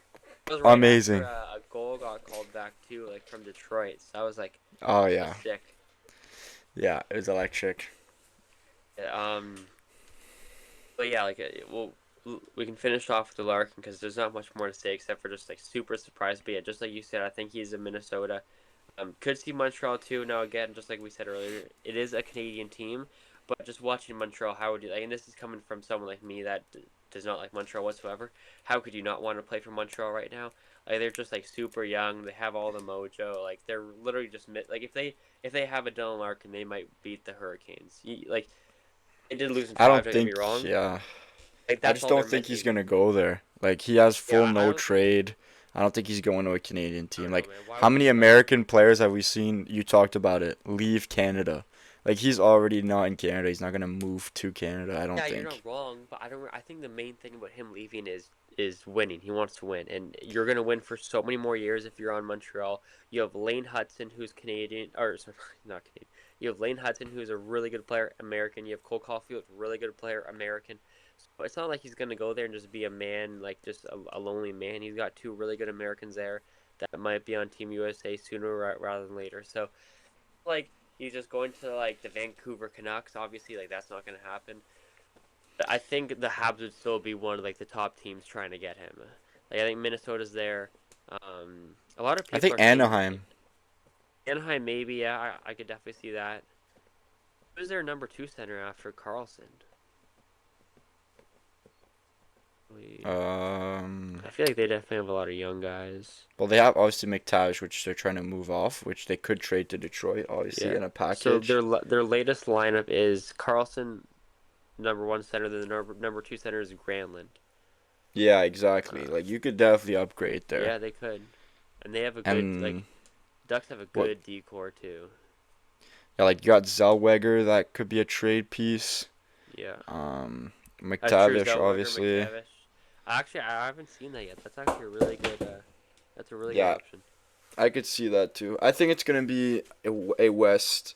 That was right after amazing. a goal got called back too, like from Detroit. So Oh that was yeah, sick. yeah. It was electric. Yeah, but yeah, well, we can finish off with the Larkin because there's not much more to say except for just like super surprised. But yeah, just like you said, I think he's in Minnesota. Could see Montreal too. Now again, just like we said earlier, it is a Canadian team, but just watching Montreal, how would you like? And this is coming from someone like me that does not like Montreal whatsoever. How could you not want to play for Montreal right now? Like they're just like super young. They have all the mojo. Like they're literally just like if they have a Dylan Larkin, they might beat the Hurricanes. Like they did lose in I five. don't Don't get me think. wrong. Yeah, Like I that's just all they're don't think meant to he's do. gonna go there. Like he has full Yeah, I no don't think. trade. I don't think he's going to a Canadian I team. don't know, Like man. Why how would many you do that? American players have we seen? You talked about it. Leave Canada. Like he's already not in Canada. He's not gonna move to Canada. I don't Yeah, you're not think. wrong, but I don't. I think the main thing about him leaving is is winning. He wants to win, and you're gonna win for so many more years if you're on Montreal. You have Lane Hudson, who's Canadian, or sorry, not Canadian. You have Lane Hudson, who's a really good player, American. You have Cole Caulfield, really good player, American. So it's not like he's gonna go there and just be a man, like just a lonely man. He's got two really good Americans there that might be on Team USA sooner rather than later. So like he's just going to like the Vancouver Canucks. Obviously, like that's not gonna happen. I think the Habs would still be one of like the top teams trying to get him. Like I think Minnesota's there. A lot of I people think are saying Anaheim. Anaheim maybe. Yeah, I could definitely see that. Who's their number two center after Carlson? Um, I feel like they definitely have a lot of young guys. well, they have obviously McTavish, which they're trying to move off, which they could trade to Detroit, obviously Yeah. in a So package. their latest lineup is Carlson, number one center. Then the number two center is Granlund. Yeah, exactly. Uh, Like you could definitely upgrade there. yeah, they could, and they have a good like And Ducks have a what? good decor too. Yeah, like you got Zellweger that could be a trade piece. Yeah. Um, That's true. McTavish, Zellweger, obviously. McTavish. Actually, I haven't seen that yet. That's actually a really good. That's a really good Yeah, option. I could see that too. I think it's gonna be a West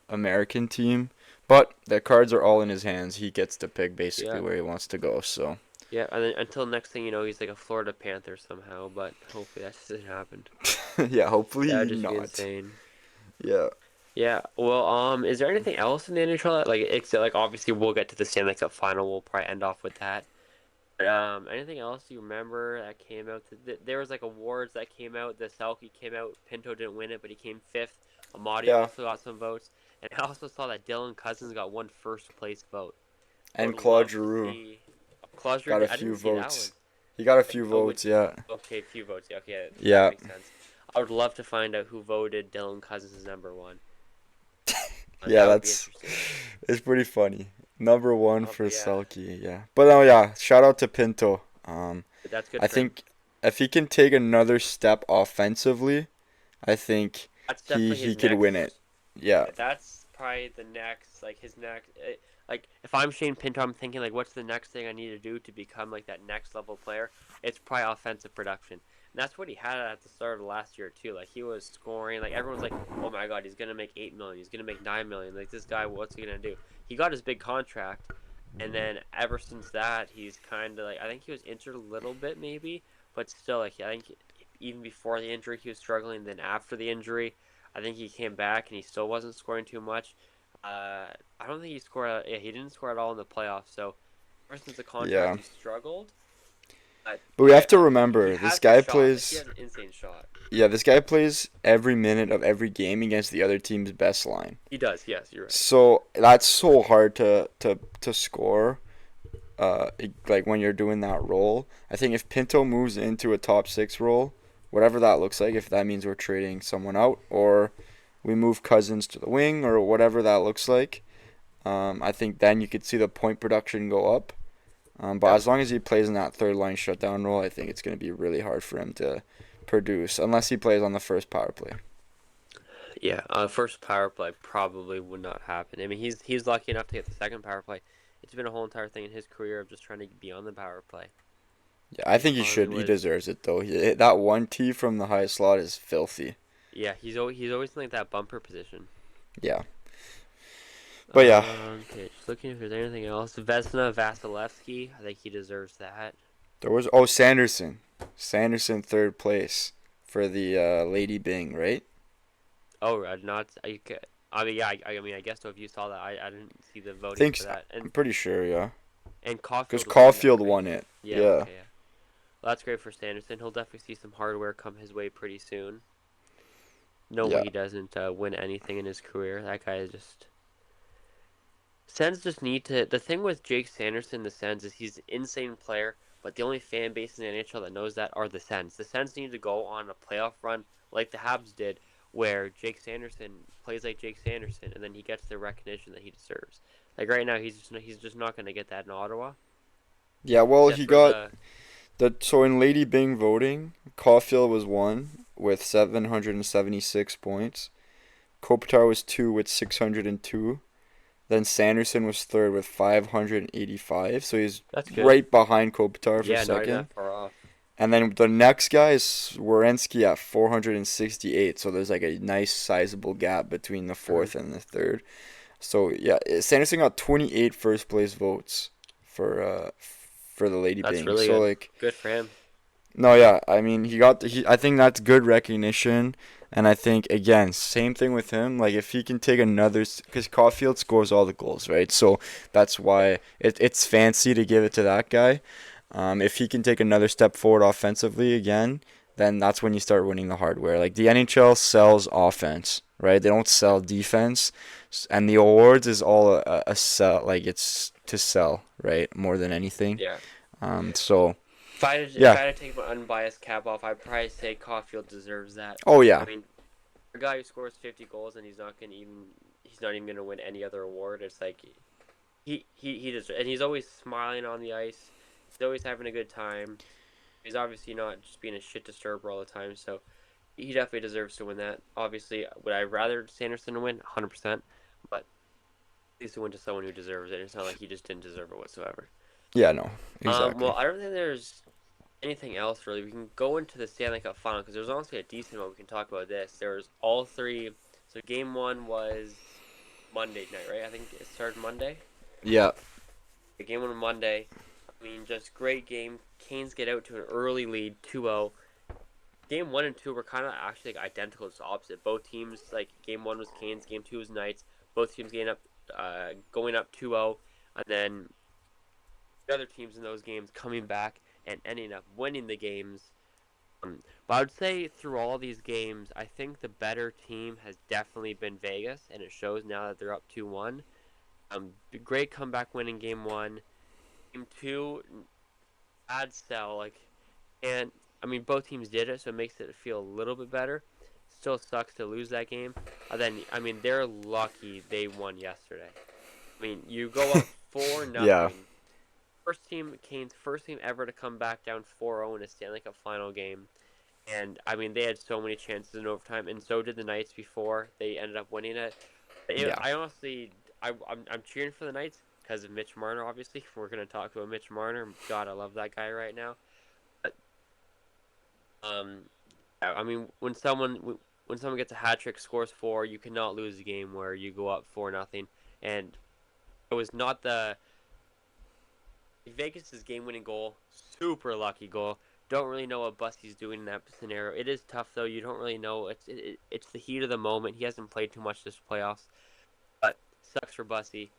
American team, but the cards are all in his hands. He gets to pick basically Yeah, where he wants to go. So yeah. And then until next thing you know, he's like a Florida Panther somehow. But hopefully that just doesn't happen. yeah, That hopefully would just be not. insane. Yeah. Yeah. Well, is there anything else in the NHL? Like, except like obviously we'll get to the Stanley Cup Final. We'll probably end off with that. But, anything else you remember that came out? There was like awards that came out. The Selkie came out. Pinto didn't win it, but he came fifth. Amadi Yeah. also got some votes, and I also saw that Dylan Cousins got one first place vote. I would And Claude love to Giroux see. Clauser, got a I few didn't see that one. votes. He got a few Oh, which? votes, yeah. Okay, few votes. Yeah, okay, that Yeah. makes sense. I would love to find out who voted Dylan Cousins as number one. Yeah, That would be that's interesting. it's pretty funny. Number one for But yeah, Selkie, yeah. But oh yeah, shout out to Pinto. but that's good I for him. think if he can take another step offensively, I think That's he definitely he his could win it. next. Yeah. Yeah, that's probably the next, like his next. Like if I'm Shane Pinto, I'm thinking like, what's the next thing I need to do to become like that next level player? It's probably offensive production, and that's what he had at the start of last year too. Like he was scoring. Like everyone's like, oh my god, he's gonna make 8 million. He's gonna make 9 million. Like this guy, what's he gonna do? He got his big contract, and then ever since that, he's kind of like I think he was injured a little bit maybe, but still like I think even before the injury he was struggling. Then after the injury, I think he came back and he still wasn't scoring too much. I don't think he scored. Yeah, he didn't score at all in the playoffs. So ever since the contract, Yeah. he struggled. But But we have to he remember this has the guy shot. Like he plays has an insane shot. yeah, this guy plays every minute of every game against the other team's best line. He does. Yes, you're right. So that's so hard to score. Like when you're doing that role. I think if Pinto moves into a top six role, whatever that looks like, if that means we're trading someone out or we move Cousins to the wing or whatever that looks like, I think then you could see the point production go up. But Yeah. as long as he plays in that third line shutdown role, I think it's going to be really hard for him to produce unless he plays on the first power play. Yeah. First power play probably would not happen. I mean, he's lucky enough to get the second power play. It's been a whole entire thing in his career of just trying to be on the power play. Yeah, I He think he finally should. He was. deserves it though. That one tee from the highest slot is filthy. Yeah, he's always in like that bumper position. Yeah, but yeah, Okay, just looking if there's anything else. Vesna Vasilevsky, I think he deserves that. there was Sanderson third place for the Lady Bing, right? Oh, not I. I mean, yeah. I mean, I guess so. If you saw that, I didn't see the voting Think for that. I'm pretty sure, yeah, And because Caulfield won that, Caulfield right? won it. Yeah. Yeah, Okay. Yeah. Well, that's great for Sanderson. He'll definitely see some hardware come his way pretty soon. No way yeah, he doesn't win anything in his career. That guy is just. Sens just need to. The thing with Jake Sanderson, the Sens, is he's an insane player, but the only fan base in the NHL that knows that are the Sens. The Sens need to go on a playoff run like the Habs did, where Jake Sanderson plays like Jake Sanderson, and then he gets the recognition that he deserves. Like right now, he's just not going to get that in Ottawa, yeah. Well, except he for got the. so in Lady Bing voting, Caulfield was one with 776 points. Kopitar was two with 602. Then Sanderson was third with 585, so he's That's good. right behind Kopitar for Yeah, not even second. that far off. And then the next guy is Werenski at 468, so there's like a nice sizable gap between the Hmm. fourth and the third. So yeah, Sanderson got 28 first place votes for the Lady That's Byng. really So good. like Good for him. no, yeah, I mean I think that's good recognition, and I think again same thing with him. Like if he can take another, because Caulfield scores all the goals, right? So that's Yeah, why it's fancy to give it to that guy. If he can take another step forward offensively again, then that's when you start winning the hardware. Like the NHL sells offense, right? They don't sell defense, and the awards is all a sell. Like it's to sell, right? More than anything. yeah. So If yeah. I had to take my unbiased cap off, I'd probably say Caulfield deserves that. Oh I yeah. mean, a guy who scores 50 goals and he's not even gonna win any other award. It's like he deserves, and he's always smiling on the ice. He's always having a good time. He's obviously not just being a shit disturber all the time. So he definitely deserves to win that. Obviously, would I rather Sanderson win? 100%. But at least to win to someone who deserves it. It's not like he just didn't deserve it whatsoever. Yeah, no, exactly. Well, I don't think there's anything else really. We can go into the Stanley Cup Final because there's honestly a decent amount we can talk about this. There was all three. So game one was Monday night, right? I think it started Monday. Yeah, The game one on Monday. I mean, just great game. Canes get out to an early lead, 2-0. Game one and two were kind of actually like identical. It's the opposite. Both teams, like game one was Canes, game two was Knights. Both teams going up 2-0, and then the other teams in those games coming back and ending up winning the games. But I would say through all these games, I think the better team has definitely been Vegas, and it shows now that they're up 2-1. Great comeback win in game one. Game two, bad sell. And I mean, both teams did it, so it makes it feel a little bit better. Still sucks to lose that game. Then, I mean, they're lucky they won yesterday. I mean, you go up 4 yeah, nothing. Canes first team ever to come back down 4-0 in a Stanley Cup final game. And I mean, they had so many chances in overtime, and so did the Knights before they ended up winning it. yeah, I honestly, I'm cheering for the Knights because of Mitch Marner. Obviously, we're gonna talk about Mitch Marner. God, I love that guy right now. But um, I mean, when someone gets a hat trick, scores four, you cannot lose a game where you go up 4-0. And it was not the Vegas's game-winning goal, super lucky goal. Don't really know what Busty's doing in that scenario. It is tough though. You don't really know. It's the heat of the moment. He hasn't played too much this playoffs, but sucks for Busty.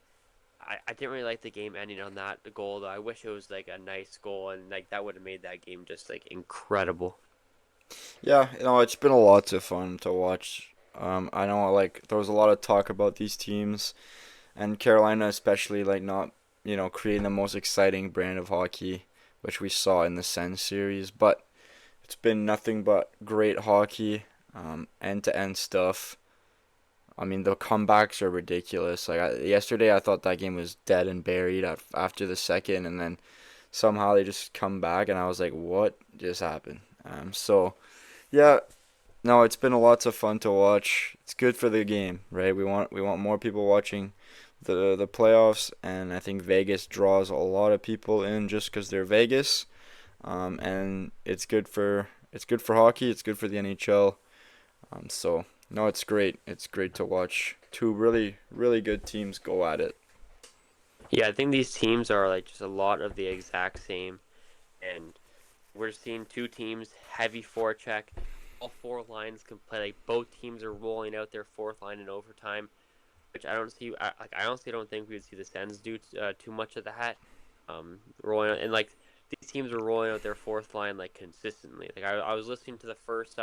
I didn't really like the game ending on that goal though. I wish it was like a nice goal and like that would have made that game just like incredible. yeah. You know, it's been a lot of fun to watch. I know like there was a lot of talk about these teams and Carolina, especially like not creating the most exciting brand of hockey, which we saw in the Sens series. But it's been nothing but great hockey, end to end stuff. I mean, the comebacks are ridiculous. Like yesterday, I thought that game was dead and buried after the second, and then somehow they just come back, and I was like, "What just happened?" So yeah, no, it's been a lots of fun to watch. It's good for the game, right? We want more people watching the playoffs, and I think Vegas draws a lot of people in just because they're Vegas, and it's good for hockey. It's good for the NHL. So no, it's great. It's great to watch two really really good teams go at it. Yeah, I think these teams are like just a lot of the exact same, and we're seeing two teams heavy forecheck. All four lines can play. Like both teams are rolling out their fourth line in overtime, which I don't see. I honestly don't think we would see the Sens do too much of that. Rolling out, and like these teams are rolling out their fourth line like consistently. Like I was listening to the first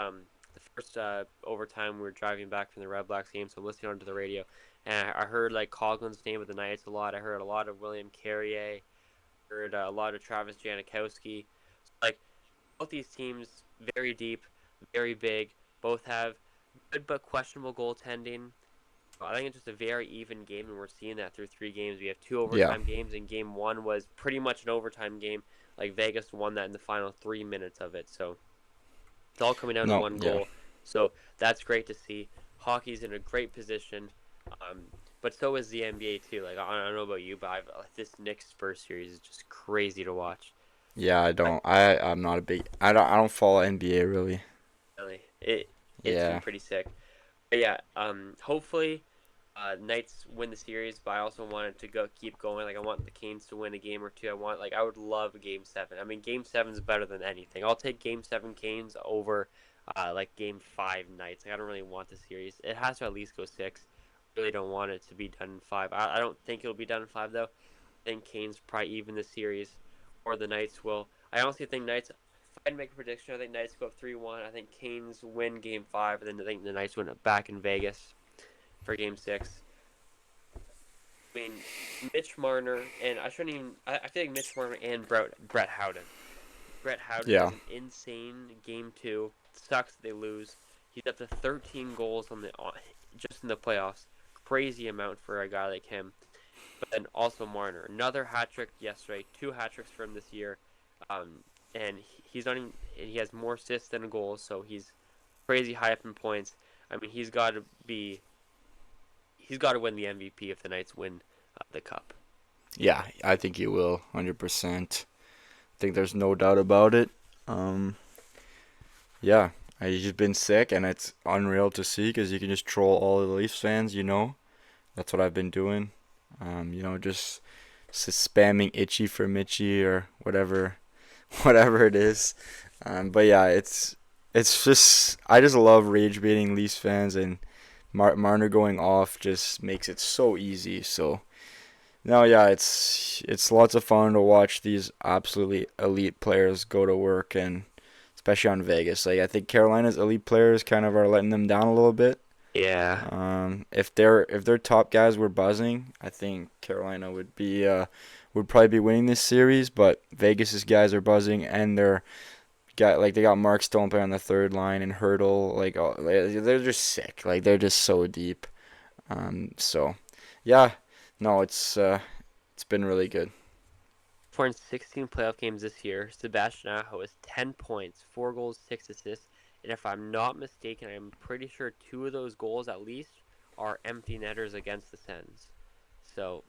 overtime we were driving back from the Red Blacks game, so I'm listening onto the radio, and I heard like Coughlin's name of the Knights a lot. I heard a lot of William Carrier. Heard a lot of Travis Janikowski. Like both these teams, very deep, very big. Both have good but questionable goaltending. I think it's just a very even game, and we're seeing that through three games. We have two Yeah. overtime games, and game one was pretty much an overtime game. Like Vegas won that in the final 3 minutes of it. So it's all coming down to No. one Yeah. goal. So that's great to see. Hockey's in a great position. Um, but so is the NBA too. Like I don't know about you, but this Knicks Spurs series is just crazy to watch. Yeah, I I, don't. I'm not a big. I don't follow NBA really. really, it's been Yeah. pretty sick. But yeah, hopefully, Knights win the series. But I also want it to keep going. Like I want the Canes to win a game or two. I would love Game 7. I mean, Game 7 is better than anything. I'll take Game 7 Canes over, like Game 5 Knights. Like I don't really want the series. It has to at least go 6. Really don't want it to be done in 5. I don't think it'll be done in 5 though. I think Canes probably even the series, or the Knights will. I honestly think Knights. If I had to make a prediction, I think Knights go up 3-1. I think Canes win Game 5, and then I think the Knights win it back in Vegas for Game 6. I mean, Mitch Marner and I shouldn't even. I feel like Mitch Marner and Brett Howden. Brett Howden Yeah. has an insane Game 2. Sucks that they lose. He's up to 13 goals just in the playoffs. Crazy amount for a guy like him. But then also Marner, another hat trick yesterday, 2 hat tricks for him this year, and he's not even. He has more assists than goals, so he's crazy high up in points. I mean, he's got to win the MVP if the Knights win the cup. Yeah, I think he will. 100%. I think there's no doubt about it. Yeah, he's just been sick, and it's unreal to see because you can just troll all the Leafs fans. That's what I've been doing. Just spamming itchy for Mitchy or whatever, whatever it is. But yeah, it's just I just love rage baiting Leafs fans, and Marner going off just makes it so easy. So no, yeah, it's lots of fun to watch these absolutely elite players go to work, and especially on Vegas. Like I think Carolina's elite players kind of are letting them down a little bit. Yeah, If their top guys were buzzing, I think Carolina would probably be winning this series. But Vegas's guys are buzzing, and they got Mark Stone playing on the third line and Hurdle. They're just sick. Like they're just so deep. So yeah, no, it's been really good. for in 16 playoff games this year, Sebastian Aho has 10 points, 4 goals, 6 assists, and if I'm not mistaken, I'm pretty sure 2 of those goals at least are empty netters against the Sens. So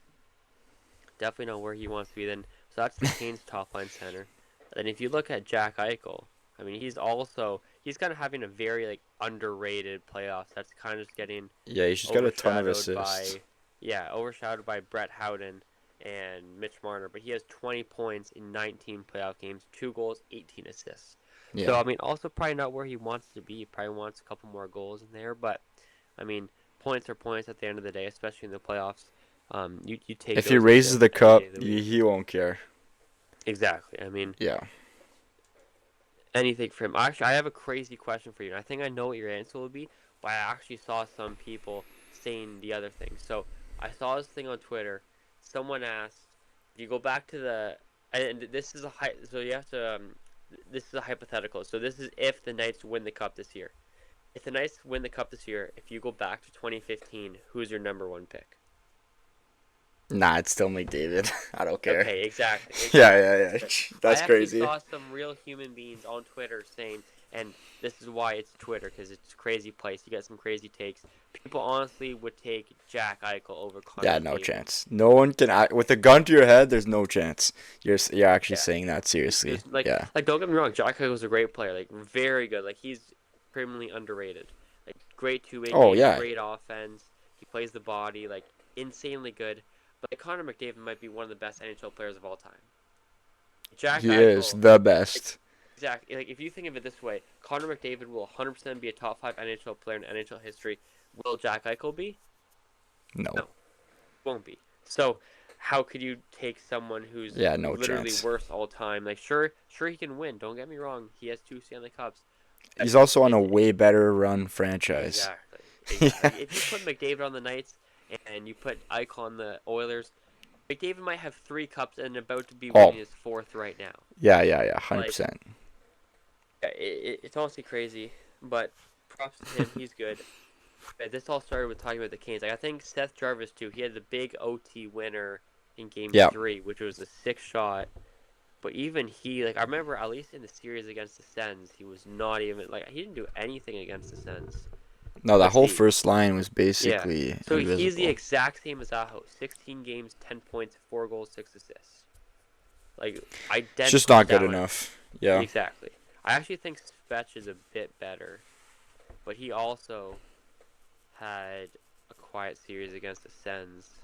definitely know where he wants to be then. So that's the Canes top line center. And if you look at Jack Eichel, I mean he's kind of having a very like underrated playoffs. That's kind of just getting Yeah, he's just got a ton of overshadowed assists. by overshadowed by Brett Howden and Mitch Marner. But he has 20 points in 19 playoff games, 2 goals, 18 assists. So Yeah. I mean also probably not where he wants to be. He probably wants a couple more goals in there, but I mean points are points at the end of the day, especially in the playoffs. You take If he those raises assists the any day cup, of the week. he won't care. Exactly. I mean, Yeah. anything for him. Actually, I have a crazy question for you. And I think I know what your answer will be, but I actually saw some people saying the other thing. So I saw this thing on Twitter. Someone asked, you go back to and this is so you have to, this is a hypothetical. So this is if the Knights win the cup this year. If the Knights win the cup this year, if you go back to 2015, who's your number 1 pick? Nah, it's still McDavid. I don't care. Okay, exactly, Yeah, exactly. yeah, yeah. But I That's actually crazy. saw some real human beings on Twitter saying, and this is why it's Twitter, because it's a crazy place. You get some crazy takes. People honestly would take Jack Eichel over Connor Yeah, no McDavid. chance. No one can act with a gun to your head. There's no chance. You're actually Yeah, saying that seriously. there's like Yeah. don't get me wrong, Jack Eichel's a great player, like very good. Like he's criminally underrated. Like great two-way Oh game, yeah, great offense. He plays the body, like insanely good. But like, Connor McDavid might be one of the best NHL players of all time. Jack he is Eichel, the like, best. exactly. Like if you think of it this way, Connor McDavid will 100% be a top 5 NHL player in NHL history. Will Jack Eichel be? No. No, won't be. So how could you take someone who's Yeah, no literally chance. worst all time? Like sure he can win. Don't get me wrong. He has 2 Stanley Cups. But He's also on a it's way better run franchise. exactly Yeah. exactly. If you put McDavid on the Knights and you put Eichel on the Oilers, McDavid might have 3 cups and about to be Oh, winning his 4th right now. yeah, yeah, yeah. Hundred Like percent. yeah, it's honestly crazy, but props to him. He's good. But this all started with talking about the Canes. Like I think Seth Jarvis too. He had the big OT winner in Game Yeah. 3, which was a 6 shot. But even he, like I remember, at least in the series against the Sens, he was not even like he didn't do anything against the Sens. No, that What's whole he? first line was Yeah. basically So he's the invisible. exact same as Aho. 16 games, 10 points, 4 goals, 6 assists. Like It's just identical not good stat line. enough. Yeah. Exactly. I actually think Svech is a bit better, but he also had a quiet series against the Sens.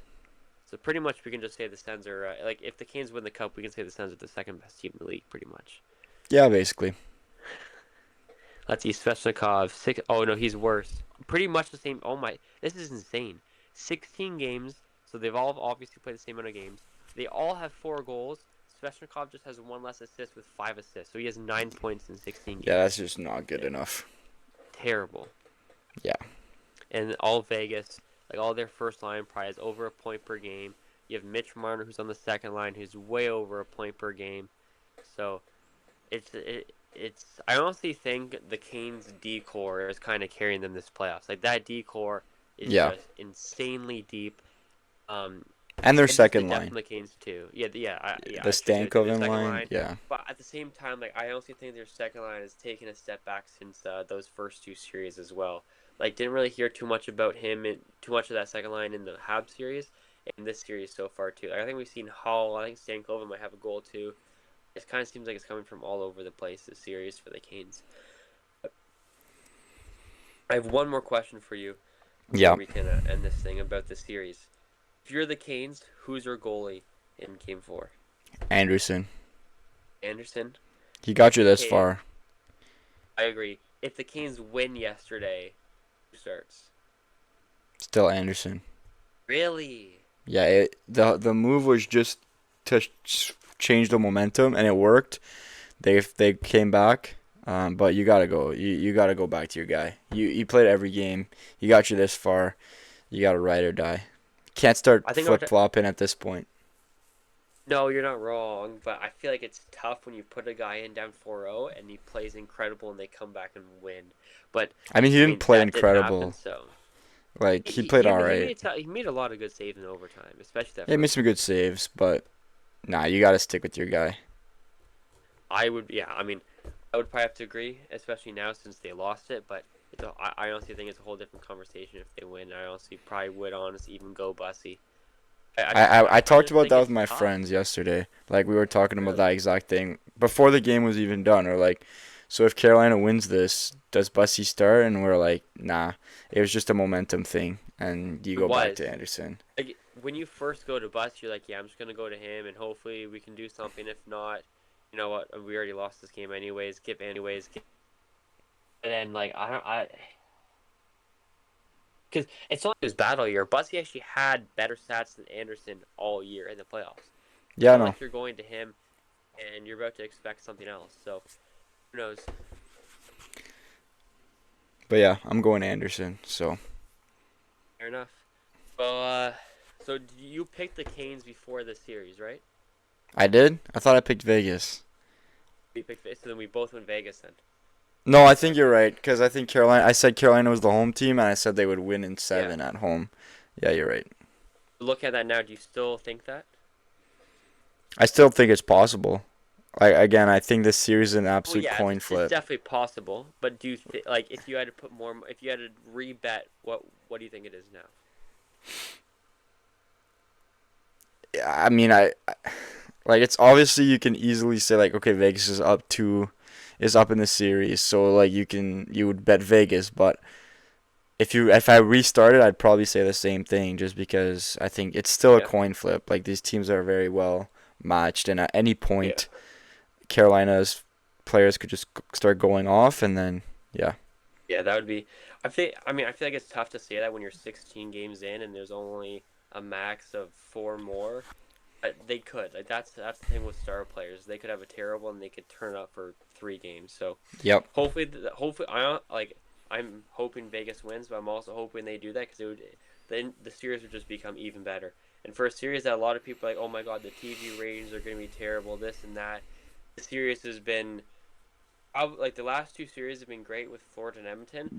So pretty much we can just say the Sens are like if the Canes win the cup, we can say the Sens are the second best team in the league, pretty much. Yeah, basically. Let's see, Svechnikov six. Oh no, he's worse. Pretty much the same. Oh my, this is insane. 16 games, so they've all obviously played the same amount of games. They all have 4 goals. Svechnikov just has one less assist with 5 assists, so he has 9 points in 16 Yeah, that's games. just not good enough. Terrible. Yeah. And all Vegas, like all their first line probably has over a point per game. You have Mitch Marner who's on the second line who's way over a point per game. So it's I honestly think the Canes D core is kind of carrying them this playoffs. Like that D core is Yeah. just insanely deep. Um, And their and just the second depth line. in the Canes too. Yeah, The I should say too. Their Stankoven second line. line, Yeah. but at the same time, like I honestly think their second line has taken a step back since those first two series as well. Like didn't really hear too much about him and too much of that second line in the Habs series and this series so far too. Like I think we've seen Hall. I think Stankoven might have a goal too. It kind of seems like it's coming from all over the place this series for the Canes. I have one more question for you before Yeah. we can end this thing about the series. If you're the Canes, who's your goalie in Game 4? Anderson. Anderson? He got you this Okay, far. I agree. If the Canes win yesterday, who starts? Still Anderson. Really? Yeah, the move was just to change the momentum, and it worked. They came back, but you gotta go. You gotta go back to your guy. You played every game. He got you this far. You gotta ride or die. Can't start I think flip flopping at this point. no, you're not wrong, but I feel like it's tough when you put a guy in down 4-0 and he plays incredible and they come back and win. But I mean, he I didn't mean play that didn't happen, incredible. so Like he he played he, all he right. made he made a lot of good saves in overtime, especially that He made first some one. good saves, but nah, you gotta stick with your guy. I would, yeah, I mean, I would probably have to agree, especially now since they lost it. But I honestly think it's a whole different conversation if they win. I honestly probably would honestly even go Bussy. I I talked just about think that with it's my tough. friends yesterday. Like we were talking about that Really, exact thing before the game was even done. Or like, so if Carolina wins this, does Bussy start? And we're like, nah. It was just a momentum thing, and you it go back to was. Anderson. Like when you first go to Bus, you're like, yeah, I'm just gonna go to him, and hopefully we can do something. If not, you know what? We already lost this game anyways. Give. And then like I because it's not his battle year. Bussy actually had better stats than Anderson all year in the playoffs. It's Yeah, not no, like you're going to him and you're about to expect something else. So who knows? but yeah, I'm going Anderson. So Fair enough. Well, so you picked the Canes before the series, right? I did. I thought I picked Vegas. We picked so then we both went Vegas then. No, I think you're Okay. right because I think Carolina. I said Carolina was the home team, and I said they would win in Yeah. 7 at home. Yeah, you're right. Look at that now. Do you still think that? I still think it's possible. Like again, I think this series is an Oh absolute yeah, coin it's flip. definitely possible. But do you like if you had to put more, if you had to rebet, what do you think it is now? I mean, like it's obviously you can easily say like okay, Vegas is up in the series, so like you would bet Vegas, but if I restarted, I'd probably say the same thing just because I think it's still a Yeah. coin flip. Like these teams are very well matched, and at any Yeah. point, Carolina's players could just start going off, and then yeah, Yeah, that would be. I think. I mean, I feel like it's tough to say that when you're 16 games in and there's only a max of 4 more. But they could. Like that's the thing with star players. They could have a terrible and they could turn up for 3 games. So yep, hopefully, I'm hoping Vegas wins, but I'm also hoping they do that because it would then the series would just become even better. And for a series that a lot of people are like, oh my god, the TV ratings are going to be terrible, this and that. The series has been like the last two series have been great with Florida and Edmonton.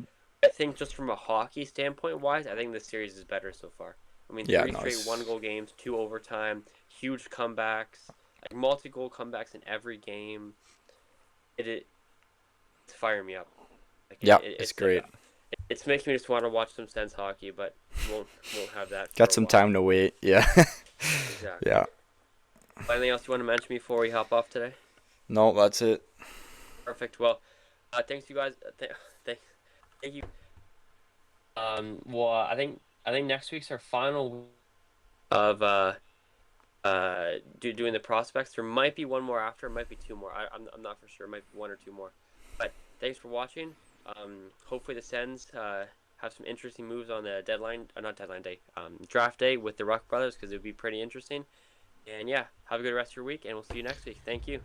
I think just from a hockey standpoint wise, I think this series is better so far. I mean, yeah, three no, straight one it's goal games, two overtime, huge comebacks, like multi goal comebacks in every game. It's firing me up. Like yeah, it's it's like great. It's makes me just want to watch some Sens hockey, but won't have that for Got a some while. time to wait. Yeah. Exactly. Yeah. Anything else you want to mention before we hop off today? No, that's it. Perfect. Well, thanks you guys. Thank, thank you. Well, I think next week's our final of doing the prospects. There might be one more after. It might be two more. I'm not for sure. It might be one or two more. But thanks for watching. Hopefully the Sens have some interesting moves on the deadline, not deadline day, draft day with the Ruck brothers because it would be pretty interesting. And yeah, have a good rest of your week, and we'll see you next week. Thank you.